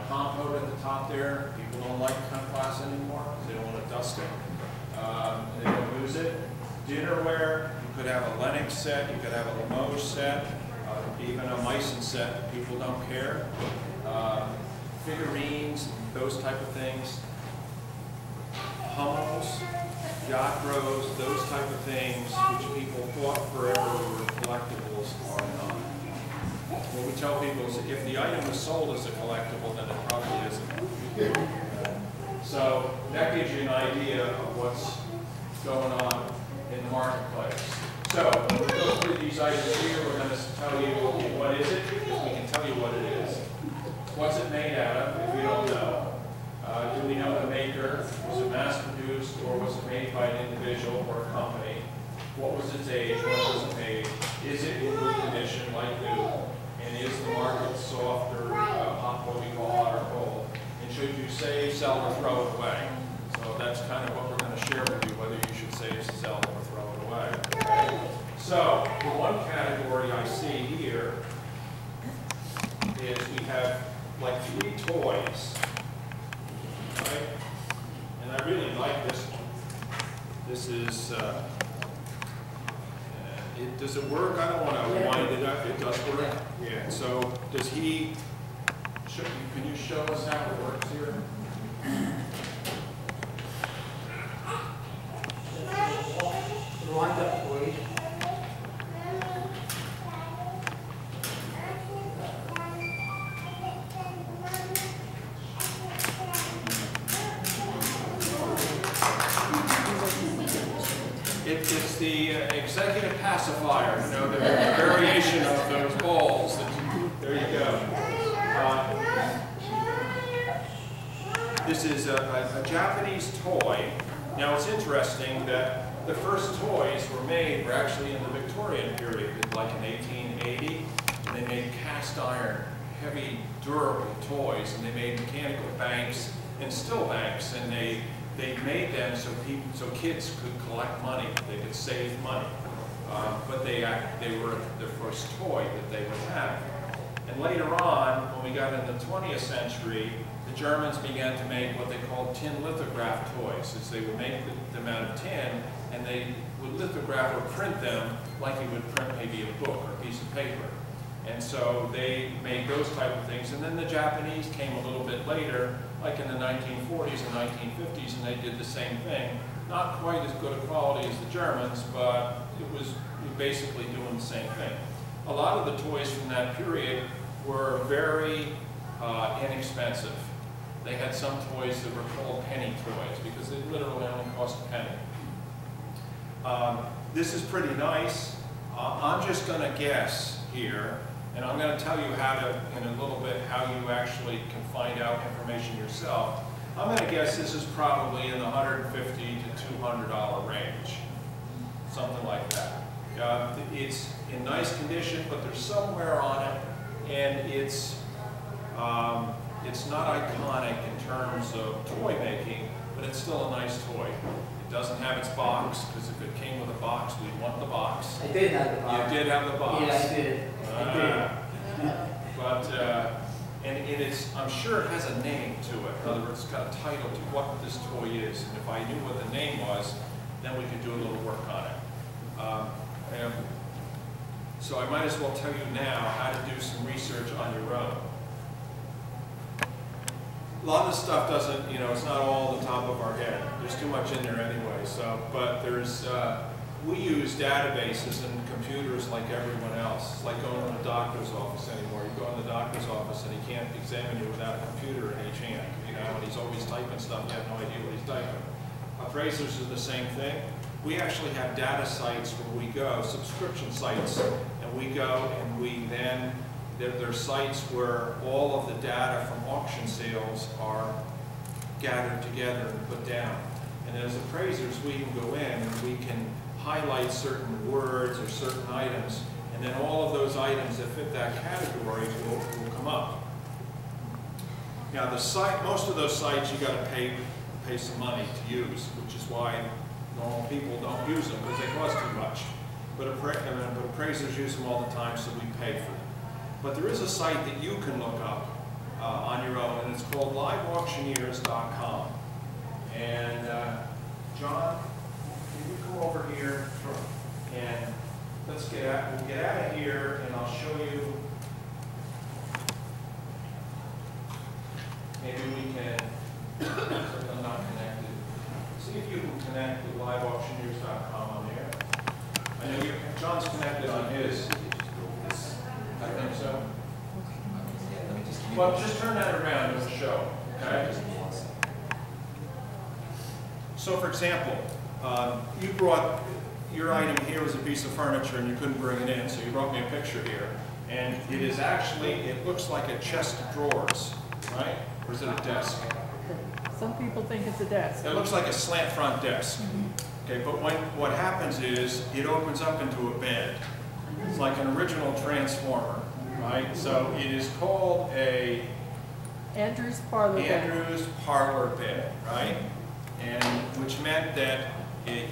compote at the top there. People don't like cut glass anymore because they don't want to dust it. They don't use it. Dinnerware, you could have a Lennox set, you could have a Limoges set, even a Meissen set. People don't care. Figurines, those type of things. Hummels, yacht rows, those type of things, which people thought forever were collectibles, are not. What we tell people is if the item is sold as a collectible, then it probably isn't. So that gives you an idea of what's going on in the marketplace. So when we go through these items here, we're going to tell you what is it, because we can tell you what it is. What's it made out of, if we don't know? Do we know the maker? Was it mass-produced, or was it made by an individual or a company? What was its age? When was it made? Is it in good condition, like new? And is the market soft or hot, what we call hot or cold? And should you save, sell, or throw it away? So that's kind of what we're going to share with you, whether you should save, sell, or throw it away. Okay? So the one category I see here is we have like 3 toys. Right? And I really like this one. This is, does it work? I don't want to wind it up. It does work. Yeah. So does he, can you show us how it works here? Wind up, please. It's the executive pacifier, you know, the variation of those balls. There you go. This is a Japanese toy. Now it's interesting that the first toys were actually in the Victorian period, like in 1880. And they made cast iron, heavy, durable toys, and they made mechanical banks and still banks, and they made them so kids could collect money, they could save money. But they were the first toy that they would have. And later on, when we got into the 20th century, the Germans began to make what they called tin lithograph toys. They would make them out of tin, and they would lithograph or print them like you would print maybe a book or a piece of paper. And so they made those type of things. And then the Japanese came a little bit later, like in the 1940s and 1950s, and they did the same thing. Not quite as good a quality as the Germans, but it was basically doing the same thing. A lot of the toys from that period were very inexpensive. They had some toys that were called penny toys because they literally only cost a penny. This is pretty nice. I'm just going to guess here, and I'm going to tell you in a little bit, how you actually can find out information yourself. I'm going to guess this is probably in the $150 to $200 range, something like that. It's in nice condition, but there's some wear on it, and it's not iconic in terms of toy making, but it's still a nice toy. It doesn't have its box, because if it came with a box, we'd want the box. I did have the box. You did have the box. Yeah, I did. But I'm sure it has a name to it. In other words, it's got a title to what this toy is. And if I knew what the name was, then we could do a little work on it. So I might as well tell you now how to do some research on your own. A lot of this stuff doesn't, it's not all on the top of our head. There's too much in there anyway. But we use databases and computers like everyone else. It's like going to a doctor's office anymore. You go in the doctor's office and he can't examine you without a computer in each hand, and he's always typing stuff. You have no idea what he's typing. Appraisers are the same thing. We actually have data sites where we go, subscription sites, and we go and there are sites where all of the data from auction sales are gathered together and put down. And as appraisers, we can go in and we can highlight certain words or certain items, and then all of those items that fit that category will come up. Now most of those sites you got to pay some money to use, which is why normal people don't use them, because they cost too much. But appraisers use them all the time, so we pay for them. But there is a site that you can look up on your own, and it's called liveauctioneers.com. And John, can you come over here and we'll get out of here, and I'll show you. Maybe we can, I'm not connected. See if you can connect with liveauctioneers.com on there. I know John's connected on his. I think so. Well, just turn that around and it'll show. Okay? So, for example, you brought your item here was a piece of furniture and you couldn't bring it in, so you brought me a picture here. And it is actually, it looks like a chest of drawers, right? Or is it a desk? Some people think it's a desk. It looks like a slant front desk. Okay, but what happens is it opens up into a bed. It's like an original transformer, right? So it is called a Andrew's parlor bed. Andrew's parlor bed, right? And which meant that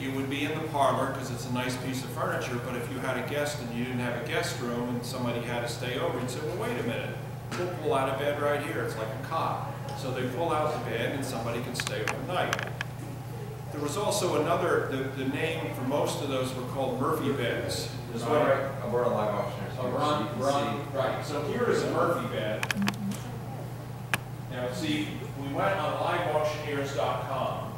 you would be in the parlor because it's a nice piece of furniture, but if you had a guest and you didn't have a guest room and somebody had to stay over, you'd say, well, wait a minute, we'll pull out a bed right here. It's like a cot. So they pull out the bed and somebody can stay overnight. There was also another, the name for most of those were called Murphy beds. We're on live auctioneers. Right, so here is a Murphy bed. Now see, we went on liveauctioneers.com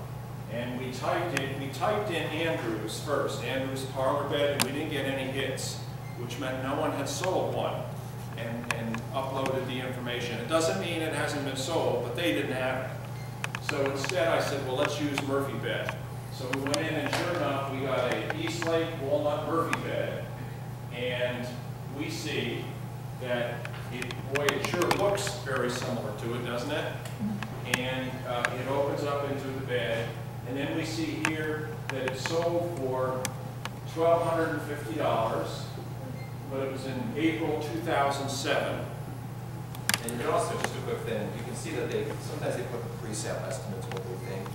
and we typed in Andrew's first, Andrew's parlor bed, and we didn't get any hits, which meant no one had sold one and uploaded the information. It doesn't mean it hasn't been sold, but they didn't have it. So instead I said, well, let's use Murphy bed. So we went in and sure enough, we got a Eastlake Walnut Murphy bed, and we see that, it sure looks very similar to it, doesn't it? and it opens up into the bed. And then we see here that it sold for $1,250, but it was in April 2007. And you can also, just a quick thing, you can see that sometimes they put the pre-sale estimates what they think.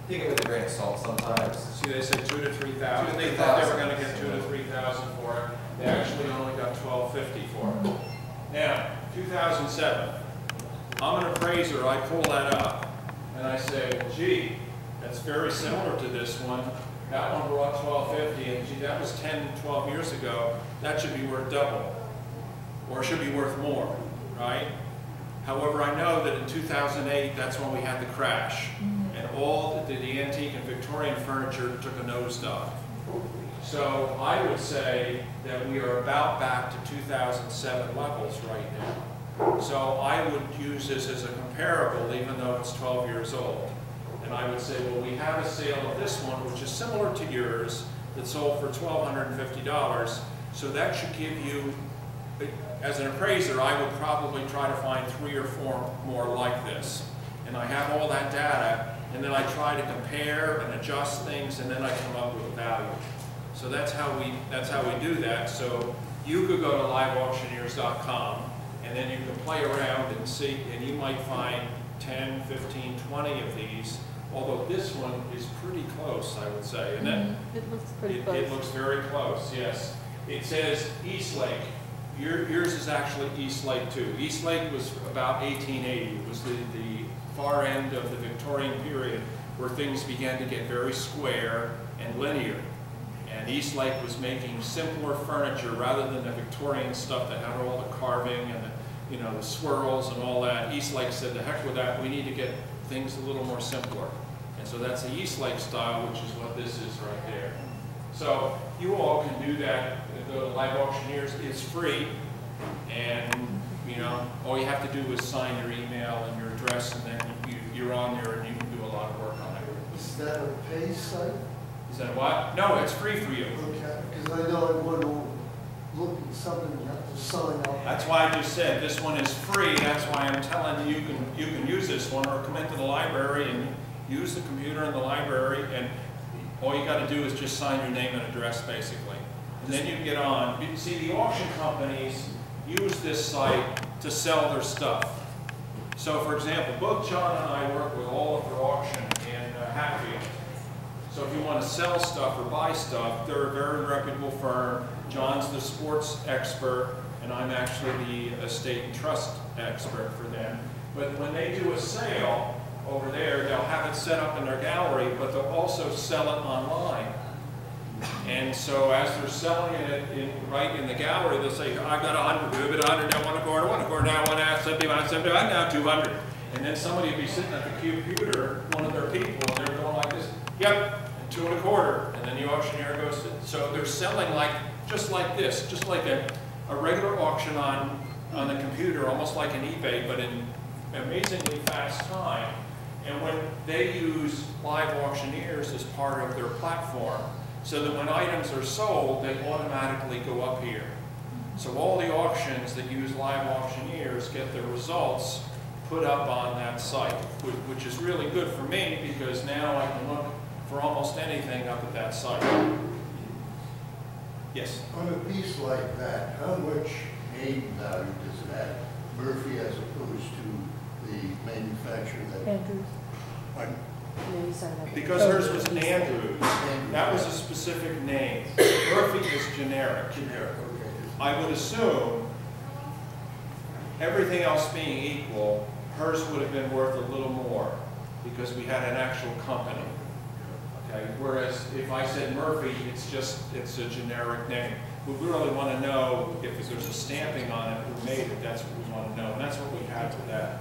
Take it with a grain of salt sometimes. See, they said 2,000 to 3,000. They thought they were going to get 2,000 to 3,000 for it. They actually only got $1,250 for it. Now, 2007. I'm an appraiser. I pull that up, and I say, well, gee, that's very similar to this one. That one brought $1,250, and gee, that was 10, 12 years ago. That should be worth double, or should be worth more, right? However, I know that in 2008, that's when we had the crash, and all the antique and Victorian furniture took a nosedive. So I would say that we are about back to 2007 levels right now. So I would use this as a comparable, even though it's 12 years old. And I would say, well, we have a sale of this one, which is similar to yours, that sold for $1,250. So that should give you, as an appraiser, I would probably try to find 3 or 4 more like this. And I have all that data, and then I try to compare and adjust things, and then I come up with a value. So that's how we do that. So you could go to liveauctioneers.com, and then you can play around and see, and you might find 10, 15, 20 of these, although this one is pretty close, I would say. And then It looks pretty close. It looks very close, yes. It says Eastlake. Yours is actually Eastlake too. Eastlake was about 1880. It was the far end of the Victorian period where things began to get very square and linear. And Eastlake was making simpler furniture rather than the Victorian stuff that had all the carving and the swirls and all that. Eastlake said, to heck with that, we need to get things a little more simpler. And so that's the Eastlake style, which is what this is right there. So you all can do that. Go to Live Auctioneers. It's free, and all you have to do is sign your email and your address, and then you're on there, and you can do a lot of work on it. Is that a pay site? Is that what? No, it's free for you. Okay, because I know I want to look at something you have to sign up. That's why I just said this one is free. That's why I'm telling you you can use this one, or come into the library and use the computer in the library, and all you got to do is just sign your name and address, basically. And then you can get on. See, the auction companies use this site to sell their stuff. So, for example, both John and I work with all of their auction in Hatfield. So if you want to sell stuff or buy stuff, they're a very reputable firm. John's the sports expert, and I'm actually the estate and trust expert for them. But when they do a sale over there, they'll have it set up in their gallery, but they'll also sell it online. And so as they're selling it right in the gallery, they'll say, I got 100, we bid 100, now one quarter, now 175, 75, now 200. And then somebody will be sitting at the computer, one of their people, and they're going like this, yep, and 2 1/4. And then the auctioneer goes, so they're selling just like this, just like a regular auction on the computer, almost like an eBay, but in amazingly fast time. And when they use Live Auctioneers as part of their platform, so that when items are sold, they automatically go up here. So all the auctions that use Live Auctioneers get their results put up on that site, which is really good for me, because now I can look for almost anything up at that site. Yes? On a piece like that, how much name value does it have, Murphy as opposed to the manufacturer that? Andrews. Pardon? Because hers was an Andrews, that was a specific name. Murphy is generic. Generic, okay. I would assume, everything else being equal, hers would have been worth a little more because we had an actual company. Okay. Whereas if I said Murphy, it's a generic name. We really want to know if there's a stamping on it, who made it. That's what we want to know, and that's what we had to that.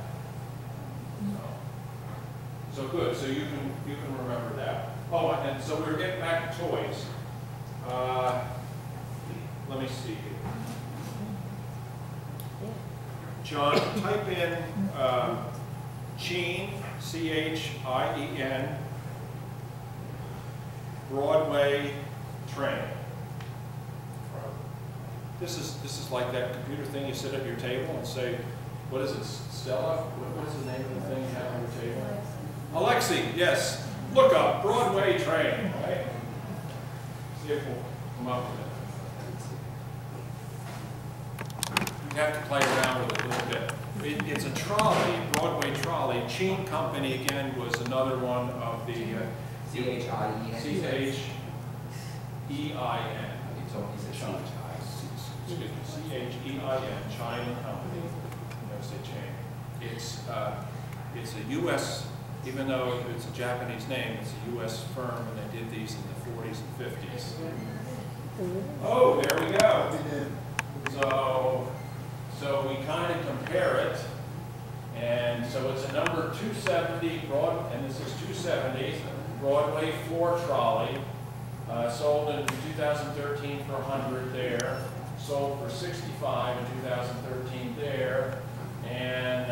So good. So you can remember that. Oh, and so we're getting back to toys. Let me see here. John, type in Chien, C-H-I-E-N, Broadway train. This is like that computer thing you sit at your table and say, what is it, Stella? What is the name of the thing you have on your table? Alexi, yes, look up Broadway train, right? See if we'll come up with it. You have to play around with it a little bit. It's a trolley, Broadway trolley. Chain Company, again, was another one of the C-H-I-E-N. C-H-E-I-N. Excuse me, C-H-E-I-N, China Company. Never say chain. It's a U.S., even though it's a Japanese name, it's a U.S. firm, and they did these in the 40s and 50s. Oh, there we go. So we kind of compare it, and so it's a number 270 and this is 270 Broadway floor trolley, sold in 2013 for 100 there, sold for 65 in 2013 there, and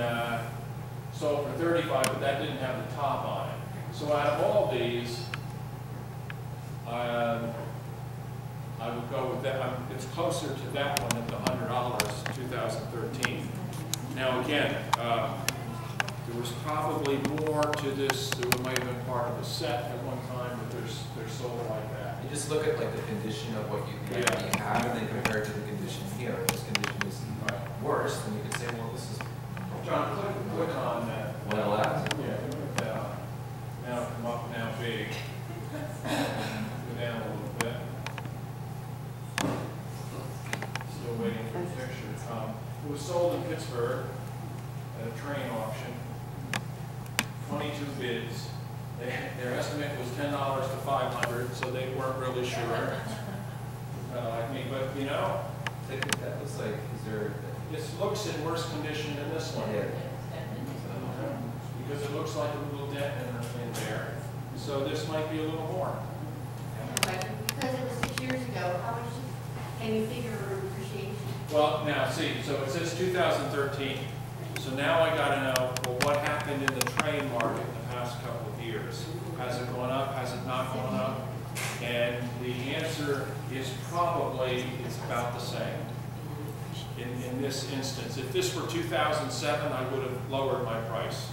sold for 35, but that didn't have the top on it. So out of all these, I would go with that. It's closer to that one at the $100, 2013. Now again, there was probably more to this. There might have been part of the set at one time, but they're sold like that. You just look at like the condition of what you have, and then compare it to the condition here. If this condition is worse, then you could say, well, this is. John, click on that. One left. Yeah, now come up, now big. Go down a little bit. Still waiting for the picture to come. It was sold in Pittsburgh at a train auction. 22 bids. Their estimate was $10 to $500, so they weren't really sure. Like me, but you know, That looks like, this looks in worse condition than this one. Yeah. Because it looks like a little dent in there. So this might be a little more. Because it was 6 years ago, how much can you figure appreciation? Well, now see, so it says 2013. So now I got to know, well, what happened in the train market in the past couple of years? Has it gone up? Has it not gone up? And the answer is probably it's about the same. In this instance, if this were 2007, I would have lowered my price.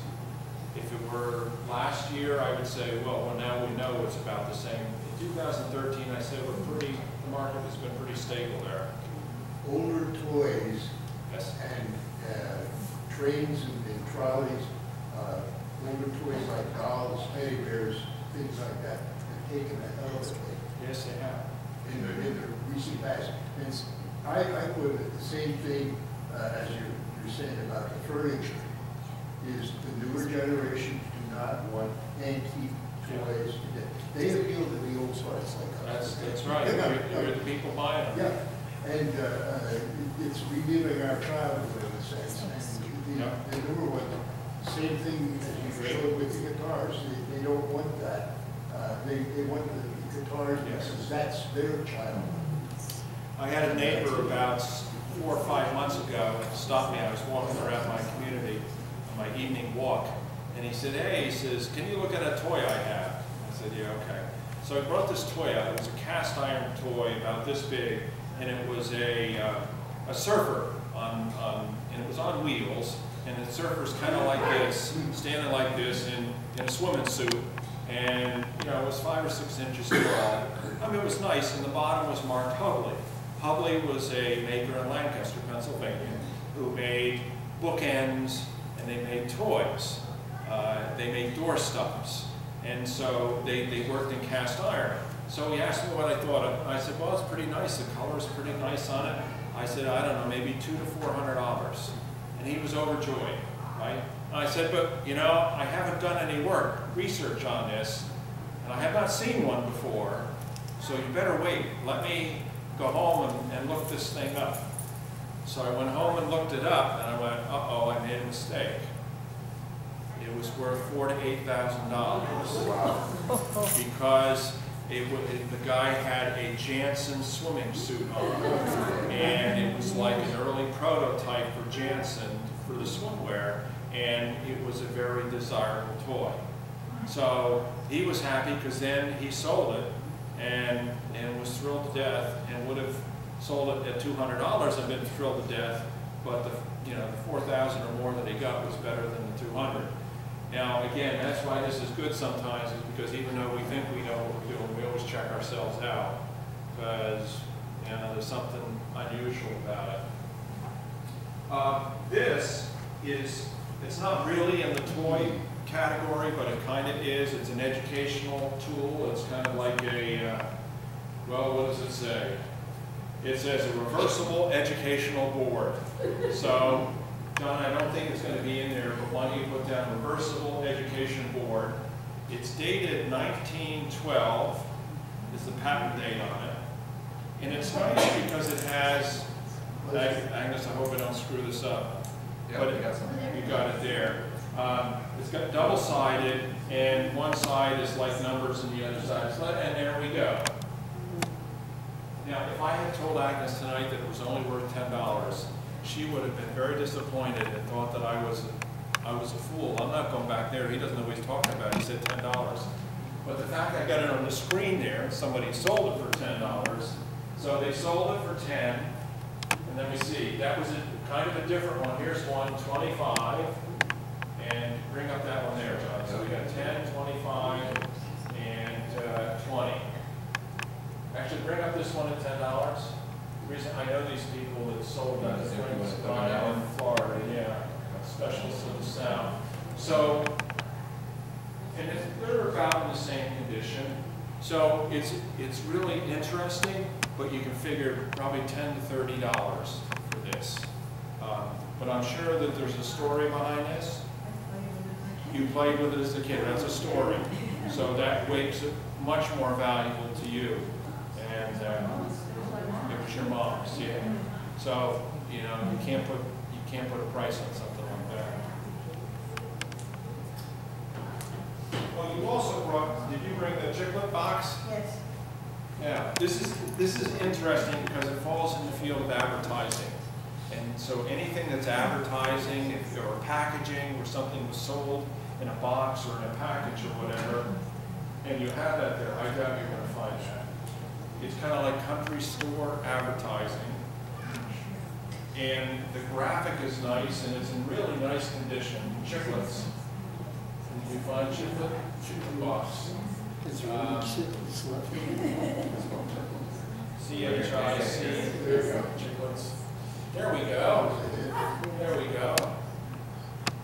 If it were last year, I would say, well, now we know it's about the same. In 2013, I said the market has been pretty stable there. Older toys Yes. and trains and trolleys, older toys like dolls, teddy bears, things like that, have taken a hell of a hit Yes, they have. in the recent past. And I put the same thing as you're saying about the furniture, is the newer generations do not want antique toys. They appeal to the old toys like us. That's right. You're the people buying them. Yeah, and it's reliving our childhood in a sense. And the newer one, same thing as you showed with the guitars, they don't want that. They want the guitars because that's their childhood. I had a neighbor about 4 or 5 months ago stop me. I was walking around my community on my evening walk, and he said, "Hey," he says, "can you look at a toy I have?" I said, "Yeah, okay." So I brought this toy out. It was a cast iron toy about this big, and it was a surfer and it was on wheels, and the surfer's kind of like this, standing like this in a swimming suit, and you know, it was 5 or 6 inches tall. I mean, it was nice, and the bottom was marked Hubley. Hubley was a maker in Lancaster, Pennsylvania, who made bookends, and they made toys. They made doorstops, and so they worked in cast iron. So he asked me what I thought of it. I said, well, it's pretty nice. The color's pretty nice on it. I said, I don't know, maybe $200 to $400. And he was overjoyed, right? And I said, but, you know, I haven't done any research on this, and I have not seen one before, so you better wait. Let me go home and look this thing up. So I went home and looked it up, and I went, uh-oh, I made a mistake. It was worth $4,000 to $8,000 because the guy had a Jansen swimming suit on, and it was like an early prototype for Jansen for the swimwear, and it was a very desirable toy. So he was happy because then he sold it and was thrilled to death, and would have sold it at $200 and been thrilled to death, but the $4,000 or more that he got was better than the $200. Now, again, that's why this is good sometimes, is because even though we think we know what we're doing, we always check ourselves out, because, you know, there's something unusual about it. This is, it's not really in the toy category, but it kind of is. It's an educational tool. It's kind of like a, well, what does it say? It says a reversible educational board. So, John, I don't think it's going to be in there, but why don't you put down reversible education board? It's dated 1912, is the patent date on it. And it's nice because it has, Agnes, I hope I don't screw this up. Yeah, but you got something. You got it there. It's got double-sided, and one side is like numbers and the other side is like, and there we go. Now, if I had told Agnes tonight that it was only worth $10, she would have been very disappointed and thought that I was a fool. I'm not going back there. He doesn't know what he's talking about. He said $10. But the fact I got it on the screen there, somebody sold it for $10. So they sold it for 10, and then we see that was kind of a different one. Here's one, 25, and bring up that one there, John. So we got 10, 25, and 20. Actually, bring up this one at $10. The reason I know these people that sold that is in Florida, yeah, specialists of the South. So, and they're about in the same condition. So it's really interesting, but you can figure probably $10 to $30 for this. But I'm sure that there's a story behind this. You played with it as a kid, that's a story. So that makes it much more valuable to you. And it was your mom's, yeah. So, you know, you can't put a price on something like that. Well, you also brought, did you bring the chiclet box? Yes. Yeah, this is interesting because it falls in the field of advertising. And so anything that's advertising, if or packaging, where something was sold in a box or in a package or whatever, and you have that there, I doubt you're going to find that. It's kind of like country store advertising. And the graphic is nice, and it's in really nice condition. Chiclets. Did you find chiclet box? It's really chitlets left. C-H-I-C. Chiclets. There we go. There we go.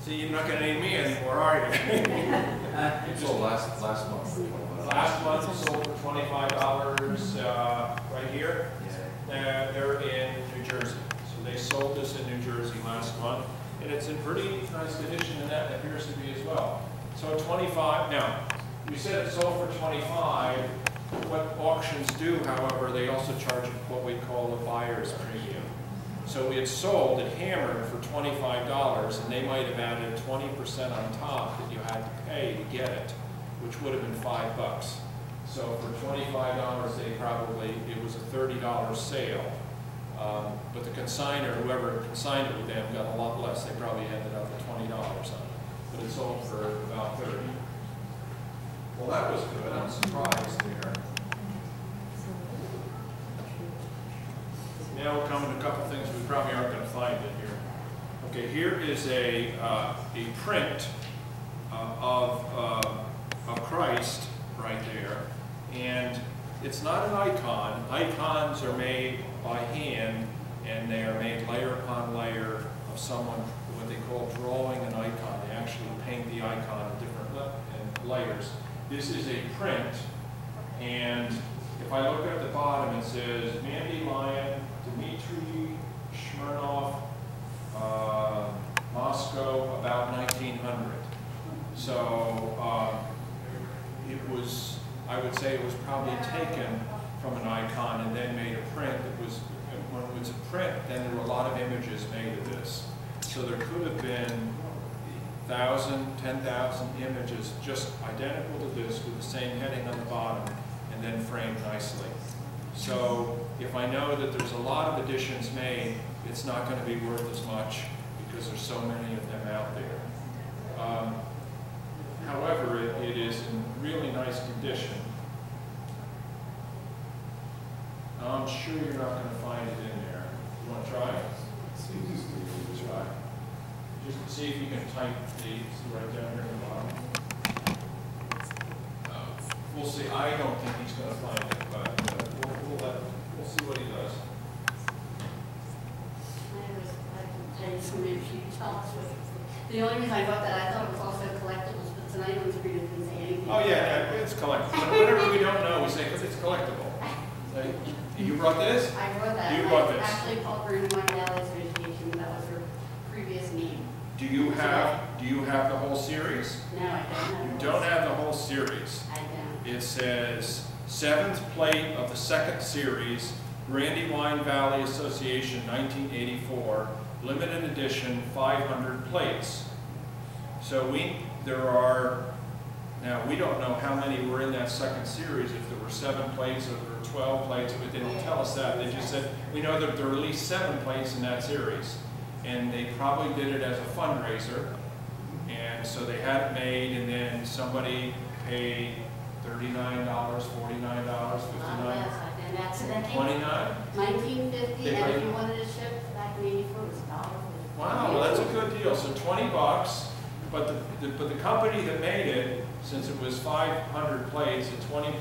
See, you're not going to need me anymore, are you? It sold last month. Last month it sold for $25 right here. They're in New Jersey. So they sold this in New Jersey last month. And it's in pretty nice condition, and that appears to be as well. So 25, now, you said it sold for 25. What auctions do, however, they also charge what we call a buyer's premium. So it sold at Hammered for $25, and they might have added 20% on top that you had to pay to get it, which would have been $5. So for $25, they probably, it was a $30 sale. But the consignor, whoever consigned it with them, got a lot less. They probably ended up with $20 on it. But it sold for about $30. Well, that was good. I'm surprised there. Now we'll come to a couple things we probably aren't going to find in here. Okay, here is a print of Christ right there, and it's not an icon. Icons are made by hand, and they are made layer upon layer of someone, what they call drawing an icon. They actually paint the icon in different layers. This is a print, and if I look at the bottom, it says Mandy Lion, Dmitry Smirnov, Moscow, about 1900. So it was, I would say it was probably taken from an icon and then made a print. It was, when it was a print, then there were a lot of images made of this. So there could have been 1,000, 10,000 images just identical to this with the same heading on the bottom and then framed nicely. So if I know that there's a lot of editions made, it's not going to be worth as much because there's so many of them out there. However, it is in really nice condition. I'm sure you're not going to find it in there. You want to try it? Try. Just see if you can type the right down here at the bottom. we'll see. I don't think he's gonna find it, but we'll see what he does. The only reason I bought that, I thought it was also collectibles, but tonight on the screen it didn't say anything. Oh, yeah, it's collectible. Whatever we don't know, we say, because it's collectible. Like, you brought this? I brought that. You brought this. Actually called Brandywine Valley Association, that was her previous name. Do you have the whole series? No, I don't have. You don't have the whole series. I don't. It says, 7th plate of the 2nd series, Brandywine Valley Association, 1984, limited edition, 500 plates. So now we don't know how many were in that 2nd series, if there were 7 plates or there were 12 plates, but they don't tell us that. They just said, we know that there are at least 7 plates in that series. And they probably did it as a fundraiser. And so they had it made, and then somebody paid $39, $49, $59, And that's it. $29. 1950, They and paid- if you wanted to ship back in '84, it was $1. Wow, well, that's a good deal. So $20, but the company that made it, since it was 500 plates at $20,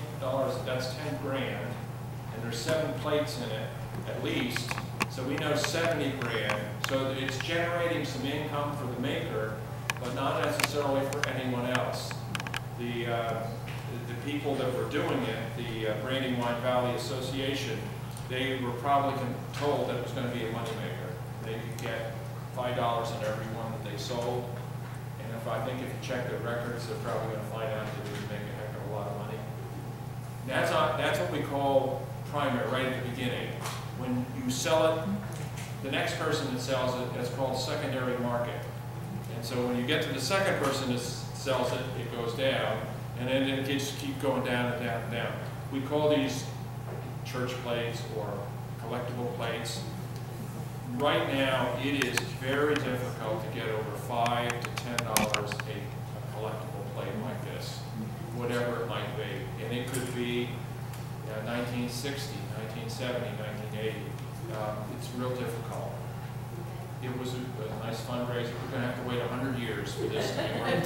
that's 10 grand, and there's 7 plates in it at least. So we know 70 grand. So it's generating some income for the maker, but not necessarily for anyone else. The people that were doing it, the Brandywine Valley Association, they were probably told that it was going to be a moneymaker. They could get $5 on every one that they sold. And I think if you check their records, they're probably going to find out that they would make a heck of a lot of money. That's what we call primary, right at the beginning. When you sell it, the next person that sells it, it's called secondary market. And so when you get to the second person that sells it, it goes down, and then it just keep going down and down and down. We call these church plates or collectible plates. Right now, it is very difficult to get over $5 to $10 a collectible plate like this, whatever it might be. And it could be 1960, 1970, 1980. It's real difficult. It was a nice fundraiser. We're going to have to wait 100 years for this to learn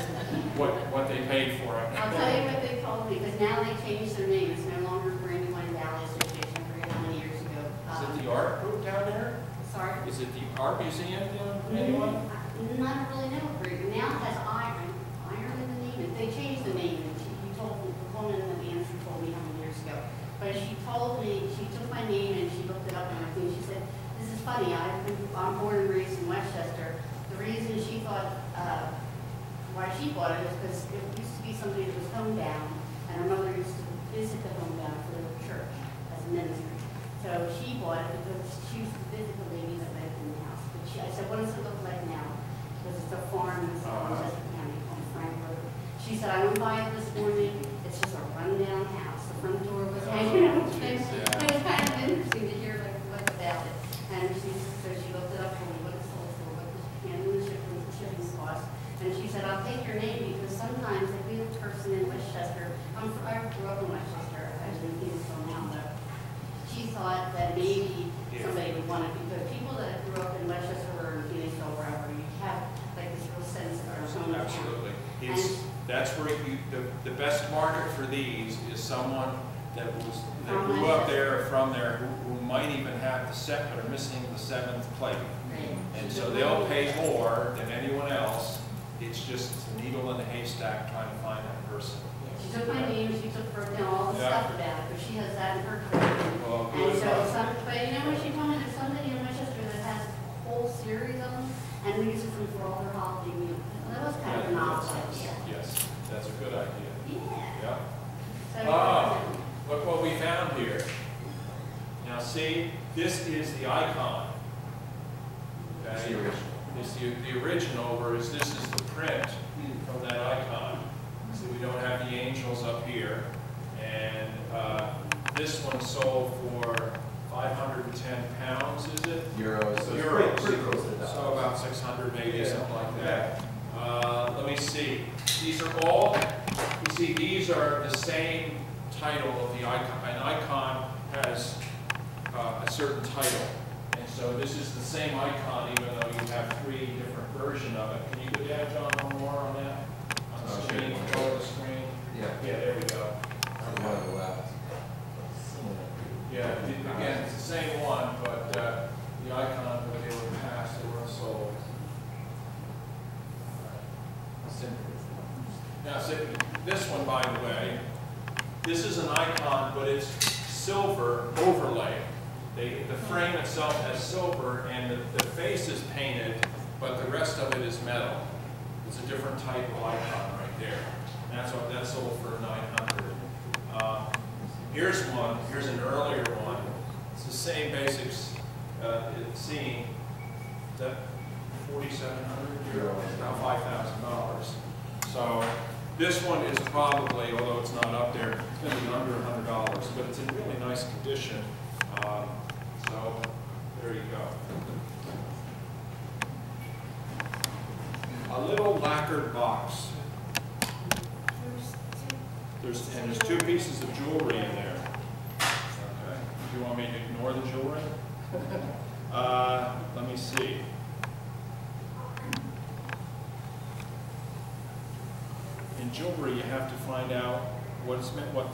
what they paid for it. I'll tell you what they told me, because now they changed their name. It's no longer Brandywine Valley Association. I forget how many years ago. Is it the art group down there? Sorry? Is it the art museum down Brandywine? Not really know. Now it has iron in the name. They changed the name. He told me, the woman in the answer told me how many years ago. But she told me, she took my name and she looked it up and everything. She said, this is funny, I'm born and raised in Westchester. The reason she thought, why she bought it is because it used to be somebody that was homebound, and her mother used to visit the homebound for the church as a ministry. So she bought it because she used to visit the lady that lived in the house. But I said, what does it look like now? Because it's a farm in Westchester County called Frank Road. She said, I went by it this morning, it's just a rundown house. The front door was hanging out. It was kind of interesting to hear what's about it. And so she looked it up for me, what it sold for, what the handling shipping cost. And she said, I'll take your name because sometimes if we have a person in Westchester, I grew up in Westchester, actually in Kingston now, but she thought that maybe somebody would want it because people that grew up in Westchester or in Phoenix or wherever, you have like this real sense of our hometown. Absolutely. That's where the best market for these is someone that grew up there or from there who might even have the set but are missing the 7th plate. Right. And so they'll pay more than anyone else. It's just a needle in the haystack trying to find that person. She took my name, she wrote down all the Yeah. stuff about it, but she has that in her collection. Well, And good. so, but you know what she told me, there's somebody in Westchester that has a whole series of them, and we use them for all their holiday meals. That was kind of a novel idea. Yes, that's a good idea. Yeah. Yeah. So, Look what we found here. Now see, this is the icon. It's Okay? the original. It's the original, whereas this is the print from that icon. So we don't have the angels up here. And this one sold for 510 pounds, is it? Euros. So it's Euros. pretty close to that. So about 600 maybe, Yeah. something like that. Let me see. These are all, you see, these are the same title of the icon. An icon has a certain title. And so this is the same icon, even though you have 3 different versions of it. Can you go down, John, one more on that? On the screen, control the screen? Yeah. Yeah, there we go. Now, so this one, by the way, this is an icon, but it's silver overlay. The frame itself has silver, and the face is painted, but the rest of it is metal. It's a different type of icon right there. And that's sold for $900. Here's one. Here's an earlier one. It's the same basics scene. Is that €4,700? About $5,000. So this one is probably, although it's not up there, it's going to be under $100, but it's in really nice condition. So there you go. A little lacquered box. There's two pieces of jewelry in there. Okay. Do you want me to ignore the jewelry? Let me see. In jewelry, you have to find out what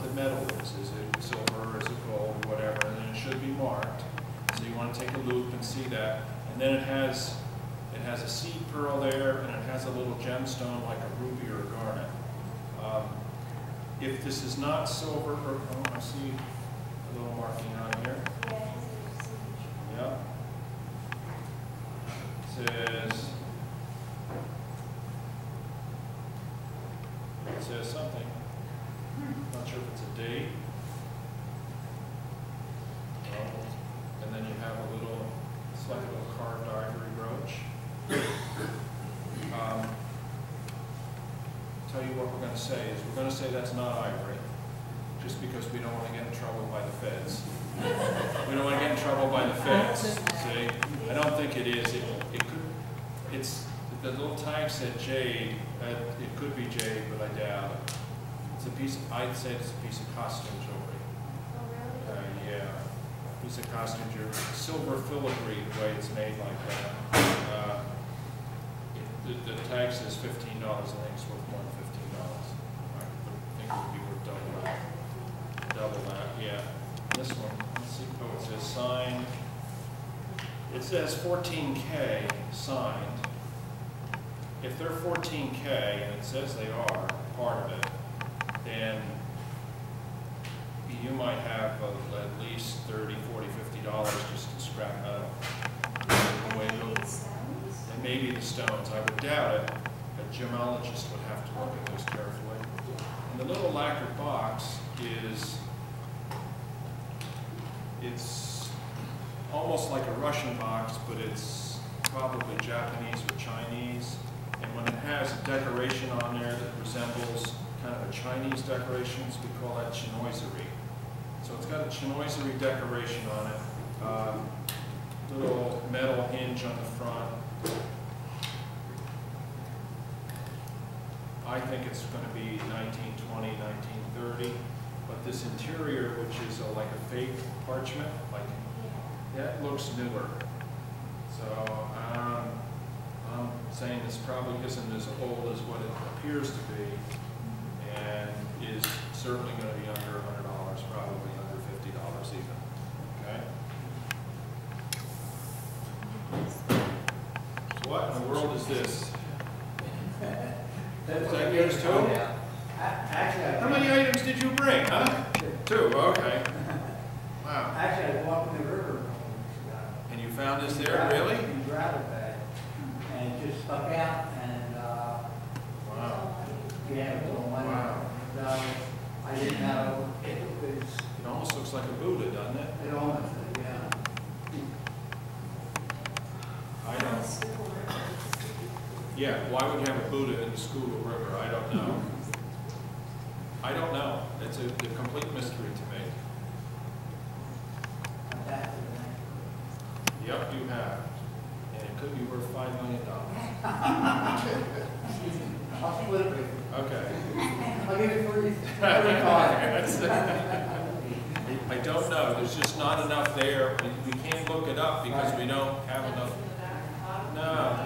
the metal is. Is it silver, is it gold, or whatever, and then it should be marked. So you want to take a loop and see that. And then it has a seed pearl there, and it has a little gemstone like a ruby or a garnet. If this is not silver, I see a little marking on here. Yeah. It says something. Not sure if it's a date. And then you have a little, it's like a little carved ivory brooch. Tell you what we're going to say is we're going to say that's not ivory, just because we don't want to get in trouble by the feds. We don't want to get in trouble by the feds. See, I don't think it is. It could. It's the little tag said jade. It could be jade, but I doubt it. It's a piece. I'd say it's a piece of costume jewelry. Oh, really? Yeah, piece of costume jewelry. Silver filigree, the way it's made like that. The tag says $15. I think it's worth more than $15. I think it would be worth double that. Double that, yeah. This one, let's see. Oh, it says signed. It says 14K signed. If they're 14K, and it says they are part of it, then you might have at least $30, $40, $50 just to scrap metal. And maybe the stones. I would doubt it. A gemologist would have to look at those carefully. And the little lacquered box it's almost like a Russian box, but it's probably Japanese or Chinese. And when it has a decoration on there that resembles kind of a Chinese decoration, we call that chinoiserie. So it's got a chinoiserie decoration on it. Little metal hinge on the front. I think it's going to be 1920, 1930, but this interior, which is like a fake parchment, like that looks newer. So I'm saying this probably isn't as old as what it appears to be, and is certainly going to be under $100, probably under $50 even. Okay. So what in the world is this? Is that yours too? Actually, How many items did you bring, huh? Two, okay. Wow. Actually, I walked in the river. And you found this there, really? In gravel bed. And it just stuck out, and, Wow. yeah, it was on one. Wow. And, I didn't know if it was, It almost looks like a Buddha, doesn't it? it almost, yeah. I don't. Yeah, why would you have a Buddha in the School River? I don't know. I don't know. It's a complete mystery to me. Yep, you have. And it could be worth $5 million. I'll split it with you. Okay. I'll give it for you. I don't know. There's just not enough there. We can't look it up because we don't have enough. No.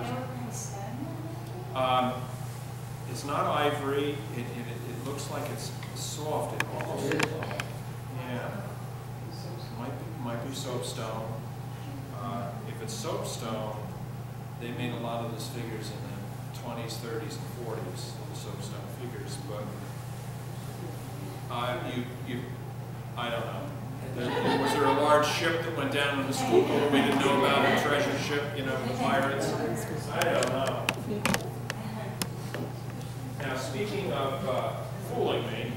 It's not ivory. It looks like it's soft. It almost. Yeah. Might be soapstone. If it's soapstone, they made a lot of those figures in the 20s, 30s, and 40s, the soapstone figures. I don't know. Was there a large ship that went down in the Schuylkill we didn't know about, a treasure ship, you know, the pirates? I don't know. Now, speaking of fooling me,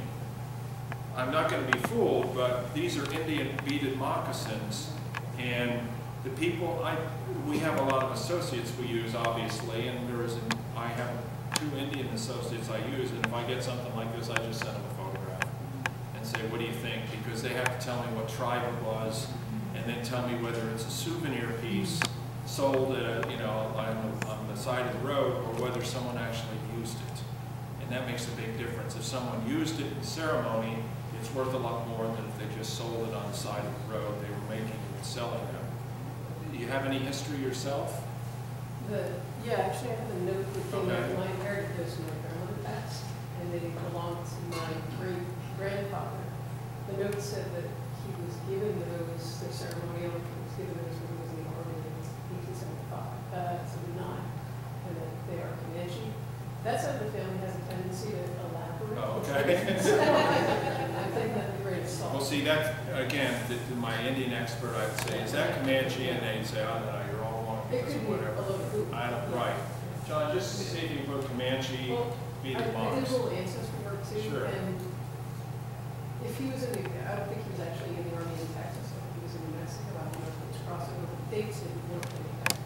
I'm not going to be fooled, but these are Indian beaded moccasins, and the people, we have a lot of associates we use, obviously, and I have 2 Indian associates I use, and if I get something like this, I just send them a photograph and say, what do you think? Because they have to tell me what tribe it was, and then tell me whether it's a souvenir piece sold at on the side of the road, or whether someone actually used it. And that makes a big difference. If someone used it in ceremony, it's worth a lot more than if they just sold it on the side of the road. They were making and selling them. Do you have any history yourself? Yeah, actually, I have a note that came Okay. out of my inheritance when my grandmother passed, and they belonged to my great-grandfather. The note said that he was given those, the ceremonial, he was given those when he was in the Army in 1879, and that they are Comanche. That side of the family has a tendency to elaborate. Oh, okay. I think that the great salt. Well, see, that, again, my Indian expert, I'd say, is that Comanche? And they'd say, oh, no, you're all wrong It because could of be a whatever. little group. I don't, right. John, just see if you can put Comanche Well, beaded I did a moccasins. little ancestry work too, Sure. and if he was in the, I don't think he was actually in the Army in Texas, I think he was in New Mexico, I don't know if it was crossing over the dates and work that he had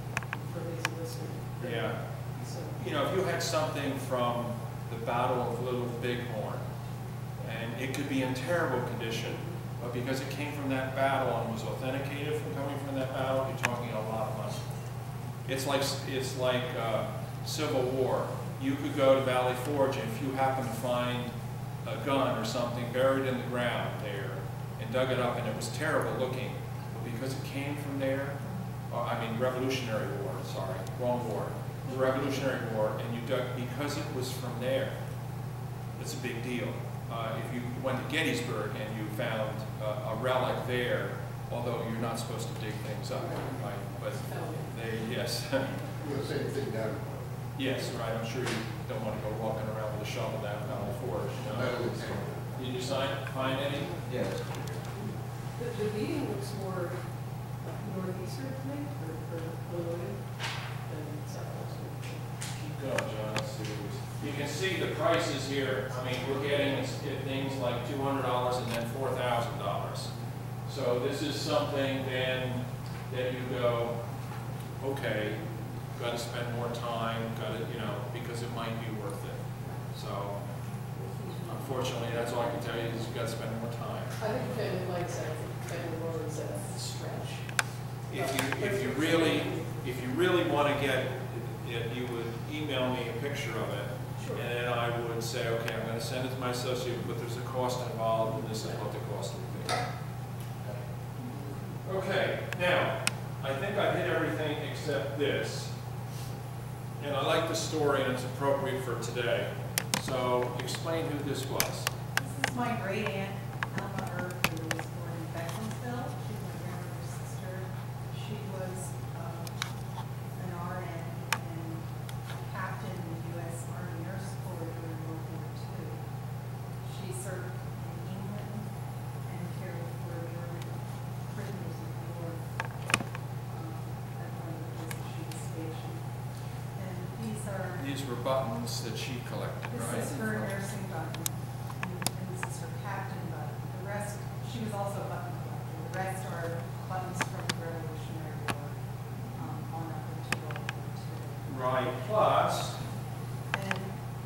for his enlistment. Yeah. So, You know, if you had something from the Battle of Little Bighorn, and it could be in terrible condition, but because it came from that battle and was authenticated from coming from that battle, you're talking a lot of money. It's like Civil War. You could go to Valley Forge, and if you happen to find a gun or something buried in the ground there and dug it up, and it was terrible looking, but because it came from there, Revolutionary War, sorry, wrong war. The Revolutionary War, and you dug, because it was from there, it's a big deal. If you went to Gettysburg and you found a relic there, although you're not supposed to dig things up, right? But yes. The same thing down. Yes, right, I'm sure you don't want to go walking around with a shovel down Valley Forge. No. Did you find any? Yes. the beading looks more northeastern to me, or Illinois, than southwestern. Keep going, John. Let's see. You can see the prices here. I mean, we're getting things like $200 and then $4,000. So this is something then that you go, okay, got to spend more time, got to, because it might be worth it. So unfortunately, that's all I can tell you is you got to spend more time. I think family likes that. Family words that stretch. If you really want to get it, you would email me a picture of it. Sure. And then I would say, okay, I'm going to send it to my associate, but there's a cost involved, and this is what the cost would be. Okay, now, I think I've hit everything except this. And I like the story, and it's appropriate for today. So, explain who this was. This is my great aunt, Alma Earp, who was born in Beckmansville. She's my grandmother's sister. She was an RN and captain in the U.S. Army Nurse Corps during World War II. She served in England and cared for German prisoners of war at one of the places she was stationed. And These were buttons that she collected, right? this is her nursing button, and this is her captain button. The rest, she was also a button collector. The rest are buttons from the Revolutionary War on up into World War II. Right, plus, And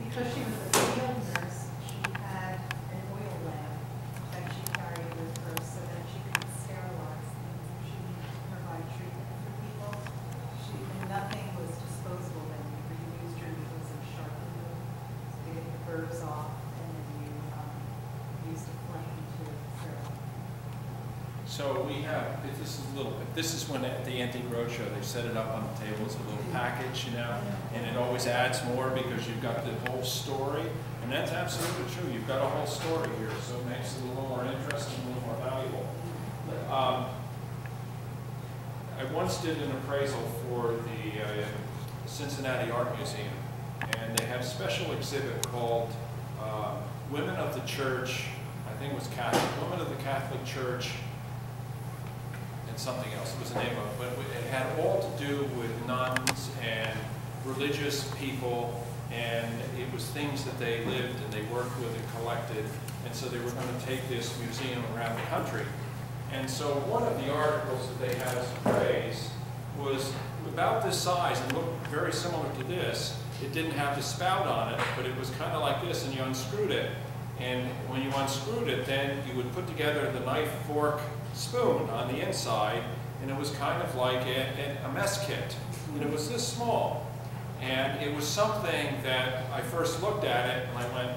because she was a field nurse, she had an oil lamp that she carried with her so that she could sterilize things if she needed to provide treatment for people. Nothing was disposable then. You reused your needles and sharpened them to get the burrs off, and then you used a flame to sterilize. so we have, this is when at the Antique Roadshow, they set it up on the table as a little package, and it always adds more because you've got the whole story, and that's absolutely true. You've got a whole story here, so it makes it a little more interesting, a little more valuable. I once did an appraisal for the Cincinnati Art Museum, and they had a special exhibit called Women of the Church, I think it was Catholic, woman of the Catholic Church, and something else, it was the name of it, but it had all to do with nuns and religious people, and it was things that they lived and they worked with and collected, and so they were going to take this museum around the country. And so one of the articles that they had as a praise was about this size and looked very similar to this. It didn't have the spout on it, but it was kind of like this, and you unscrewed it. And when you unscrewed it, then you would put together the knife, fork, spoon on the inside, and it was kind of like a mess kit. And it was this small. And it was something that I first looked at it, and I went,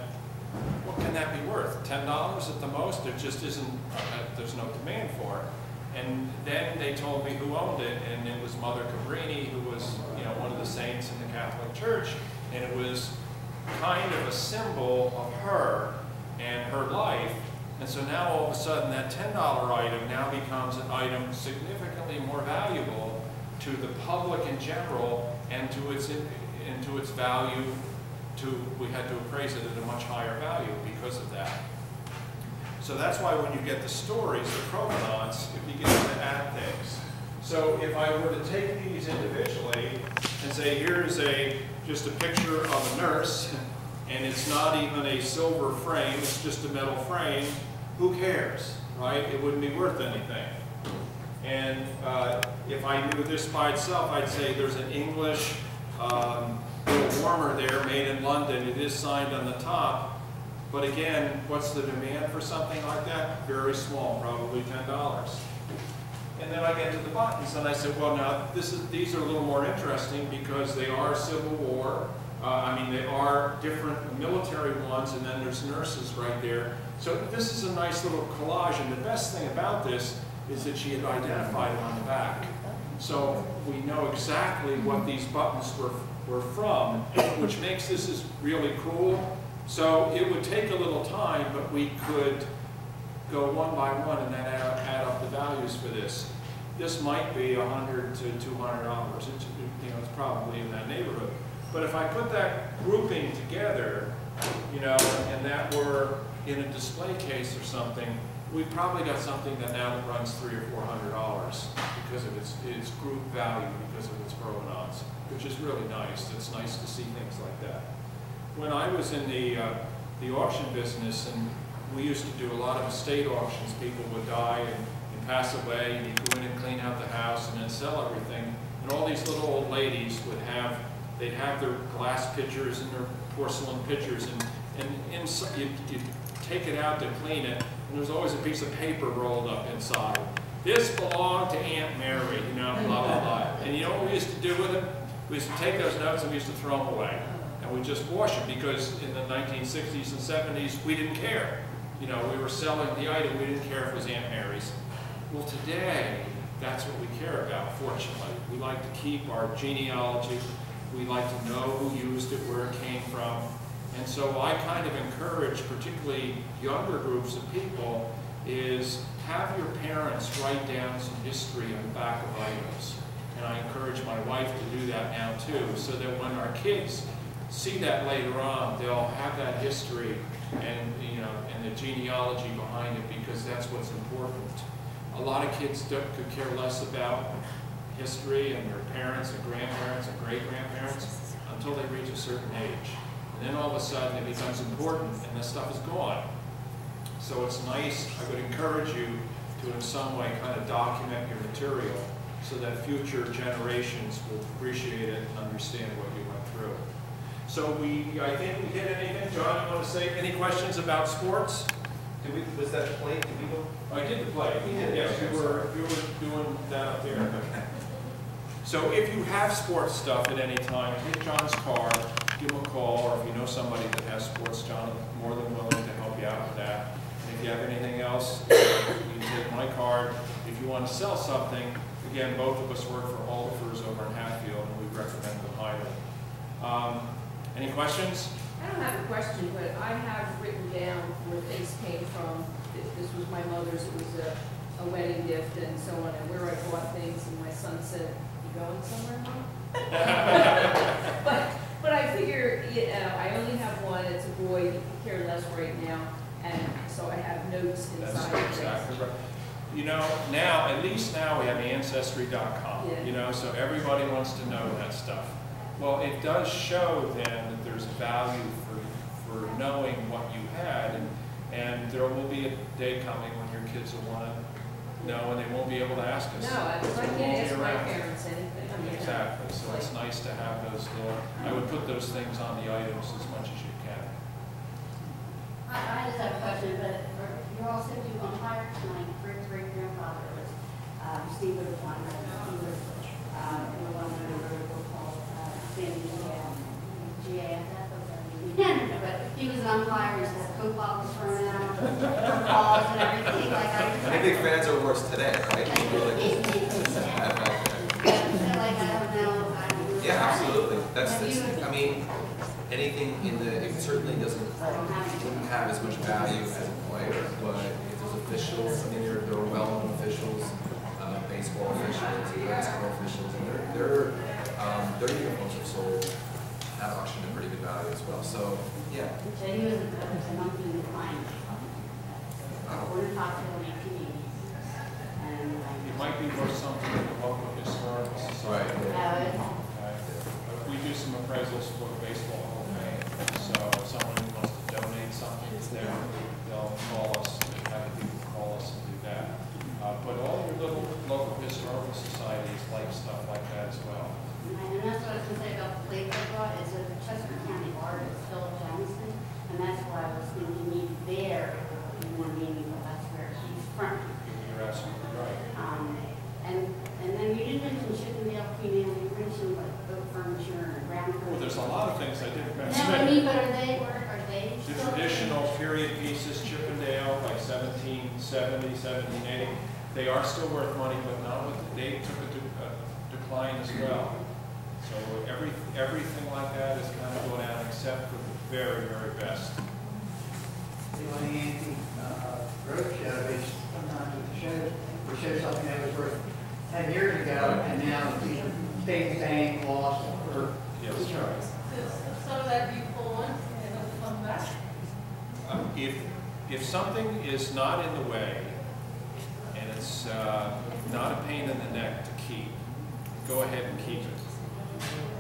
what can that be worth? $10 at the most? There just isn't, there's no demand for it. And then they told me who owned it, and it was Mother Cabrini, who was, you know, one of the saints in the Catholic Church, and it was kind of a symbol of her and her life. And so now all of a sudden that $10 item now becomes an item significantly more valuable to the public in general, and to its value. We had to appraise it at a much higher value because of that. So that's why when you get the stories, the provenance, it begins to add things. So if I were to take these individually and say, here's just a picture of a nurse, and it's not even a silver frame, it's just a metal frame, who cares, right? It wouldn't be worth anything. And if I knew this by itself, I'd say there's an English little warmer there, made in London. It is signed on the top. But again, what's the demand for something like that? Very small, probably $10. And then I get to the buttons, and I said, well, now these are a little more interesting because they are Civil War. They are different military ones, and then there's nurses right there. So this is a nice little collage, and the best thing about this is that she had identified it on the back. So we know exactly what these buttons were from, which makes this is really cool. So it would take a little time, but we could go one by one and then add up the values for this. This might be $100 to $200. It's probably in that neighborhood. But if I put that grouping together, and that were in a display case or something, we probably got something that now runs $300 or $400 because of its group value, because of its provenance, which is really nice. It's nice to see things like that. When I was in the auction business, and we used to do a lot of estate auctions, people would die and pass away, and you'd go in and clean out the house and then sell everything. And all these little old ladies would they'd have their glass pitchers and their porcelain pitchers, and you'd take it out to clean it, and there was always a piece of paper rolled up inside. This belonged to Aunt Mary, blah, blah, blah. And you know what we used to do with them? We used to take those notes and we used to throw them away. And we just wash it, because in the 1960s and 70s, we didn't care. We were selling the item, we didn't care if it was Aunt Mary's. Well, today, that's what we care about, fortunately. We like to keep our genealogy. We like to know who used it, where it came from. And so I kind of encourage, particularly younger groups of people, is have your parents write down some history on the back of items. And I encourage my wife to do that now too, so that when our kids see that later on, they'll have that history and the genealogy behind it, because that's what's important. A lot of kids could care less about history and their parents and grandparents and great-grandparents until they reach a certain age. And then all of a sudden it becomes important and this stuff is gone. So it's nice, I would encourage you to in some way kind of document your material so that future generations will appreciate it and understand what you went through. So I think we hit anything. John, you want to say any questions about sports? Was that plate? Did we go? I did the play. We did. Yes, you were doing that up there. So if you have sports stuff at any time, hit John's card, give him a call, or if you know somebody that has sports, John is more than willing to help you out with that. And if you have anything else, you can take my card. If you want to sell something, again, both of us work for Aldefers over in Hatfield, and we recommend them highly. Any questions? I don't have a question, but I have written down where things came from. This was my mother's, it was a wedding gift and so on, and where I bought things, and my son said, "You going somewhere, Mom?" but I figure, I only have one, it's a boy, he could care less right now. And so I have notes That's inside. exactly right. You know, now, at least now we have Ancestry.com, Yeah. you know, so everybody wants to know that stuff. Well, it does show then that there's value for knowing what you had, and there will be a day coming when your kids will want to know, and they won't be able to ask us. No, I So it can't won't be ask my around. parents anything. I mean, Exactly, so it's nice to have those little, I would put those things on the items as much as you can. I just have a question, but you're all said you umpires, my great-great-grandfather was, Steve was one, he was, the one that wrote a book called, Sandy GAFF, but he was an umpire, he said Coke bottles thrown out, balls and everything, like I think big fans are worse today, right? So, like, I don't know, Yeah, absolutely. That's, Have you- I mean, anything in the, it certainly doesn't have as much value as a player, but if there's officials, I mean, there are well-known officials, baseball officials, basketball officials, and their uniforms are sold at auction at pretty good value as well. So, yeah. So he was a monkey in the client. Born in Foxville in 1880s. And It might be worth something in the local historical society. We do some appraisals for the Baseball Hall of Fame, so if someone who wants to donate something to them, they'll call us, have people call us and do that. But all your little local historical societies like stuff like that as well. and that's what I was going to say about the plate I brought, is that the Chester County artist, Philip Johnson, and that's why I was thinking maybe there, you want maybe, well, that's where he's from. You're absolutely right. And then you didn't mention Chippendale, Queen Anne, you mentioned like boat furniture and ground furniture. Well, there's a lot of things I didn't No, mention. I mean, but are they The still? traditional period pieces, Chippendale, like 1770, 1780, they are still worth money, but not with, they took a decline as well. So everything like that is kind of going down except for the very, very best. The only antique roadshow is sometimes at the shows, we show something that was worth 10 years ago, and now the state saying lost or. Yes, that's right. Some of that you pull on and it'll come back. If something is not in the way, and it's not a pain in the neck to keep, go ahead and keep it.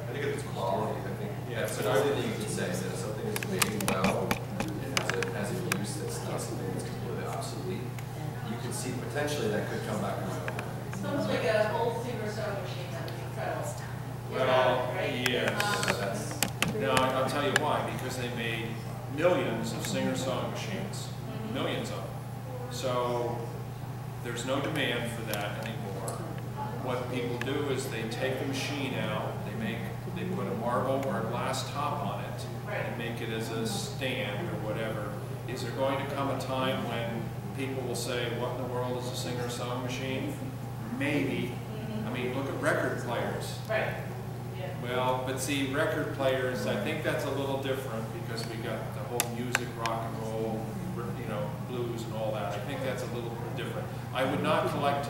I think it's quality. I think Yeah, that's but another thing you could say, that if something is made well and has a use that's not something that's completely obsolete, you could see potentially that could come back around. It's almost like an old Singer sewing machine that was incredible. Well, Right? yes. No, I'll tell you why, because they made millions of Singer sewing machines, millions of them. So there's no demand for that anymore. What people do is they take the machine out, they put a marble or a glass top on it, and make it as a stand or whatever. Is there going to come a time when people will say, what in the world is a Singer sewing machine? Maybe. I mean, look at record players. Right. Yeah. Well, but see, record players, I think that's a little different because we got the whole music, rock and roll, you know, blues and all that. I think that's a little bit different. I would not collect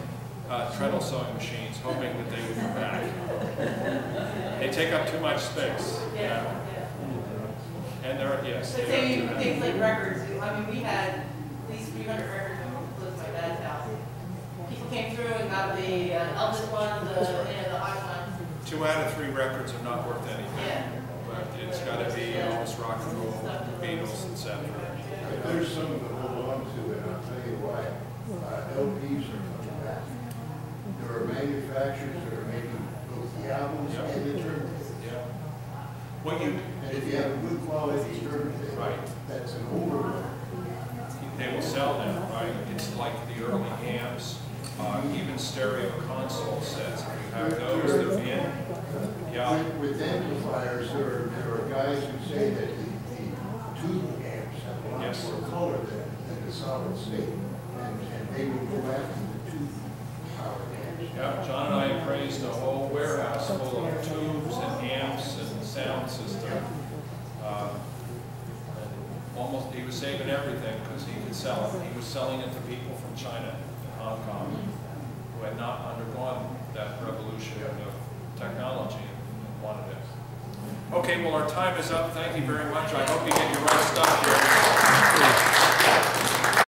treadle sewing machines hoping that they would come back. They take up too much space. Yeah. And they're, yes. But they same are too things heavy. like records. I mean, we had at least 300 records when we closed my dad's house. People came through and got the Elvis one, the Osh one. 2 out of 3 records are not worth anything. Yeah. But it's got to be Elvis, rock and roll, Beatles, etc. There's some to hold on to, and I'll tell you why. LPs are coming back. There are manufacturers that are making both the albums and the turntables. Yeah. What you, And if you have a good quality turntable, Right. that's an older one. they will sell them, right? It's like the early amps, even stereo console sets. If you have those, they're in. Yeah. With amplifiers, there are guys who say that the tube amps have a lot Yes. more color than the solid state. And they will go after the tube power amps. Yeah, John and I appraised a whole warehouse full of tubes and amps and sound system. Almost, he was saving everything because he could sell it. He was selling it to people from China and Hong Kong who had not undergone that revolution of technology and wanted it. Okay, well, our time is up. Thank you very much. I hope you get your right stuff here.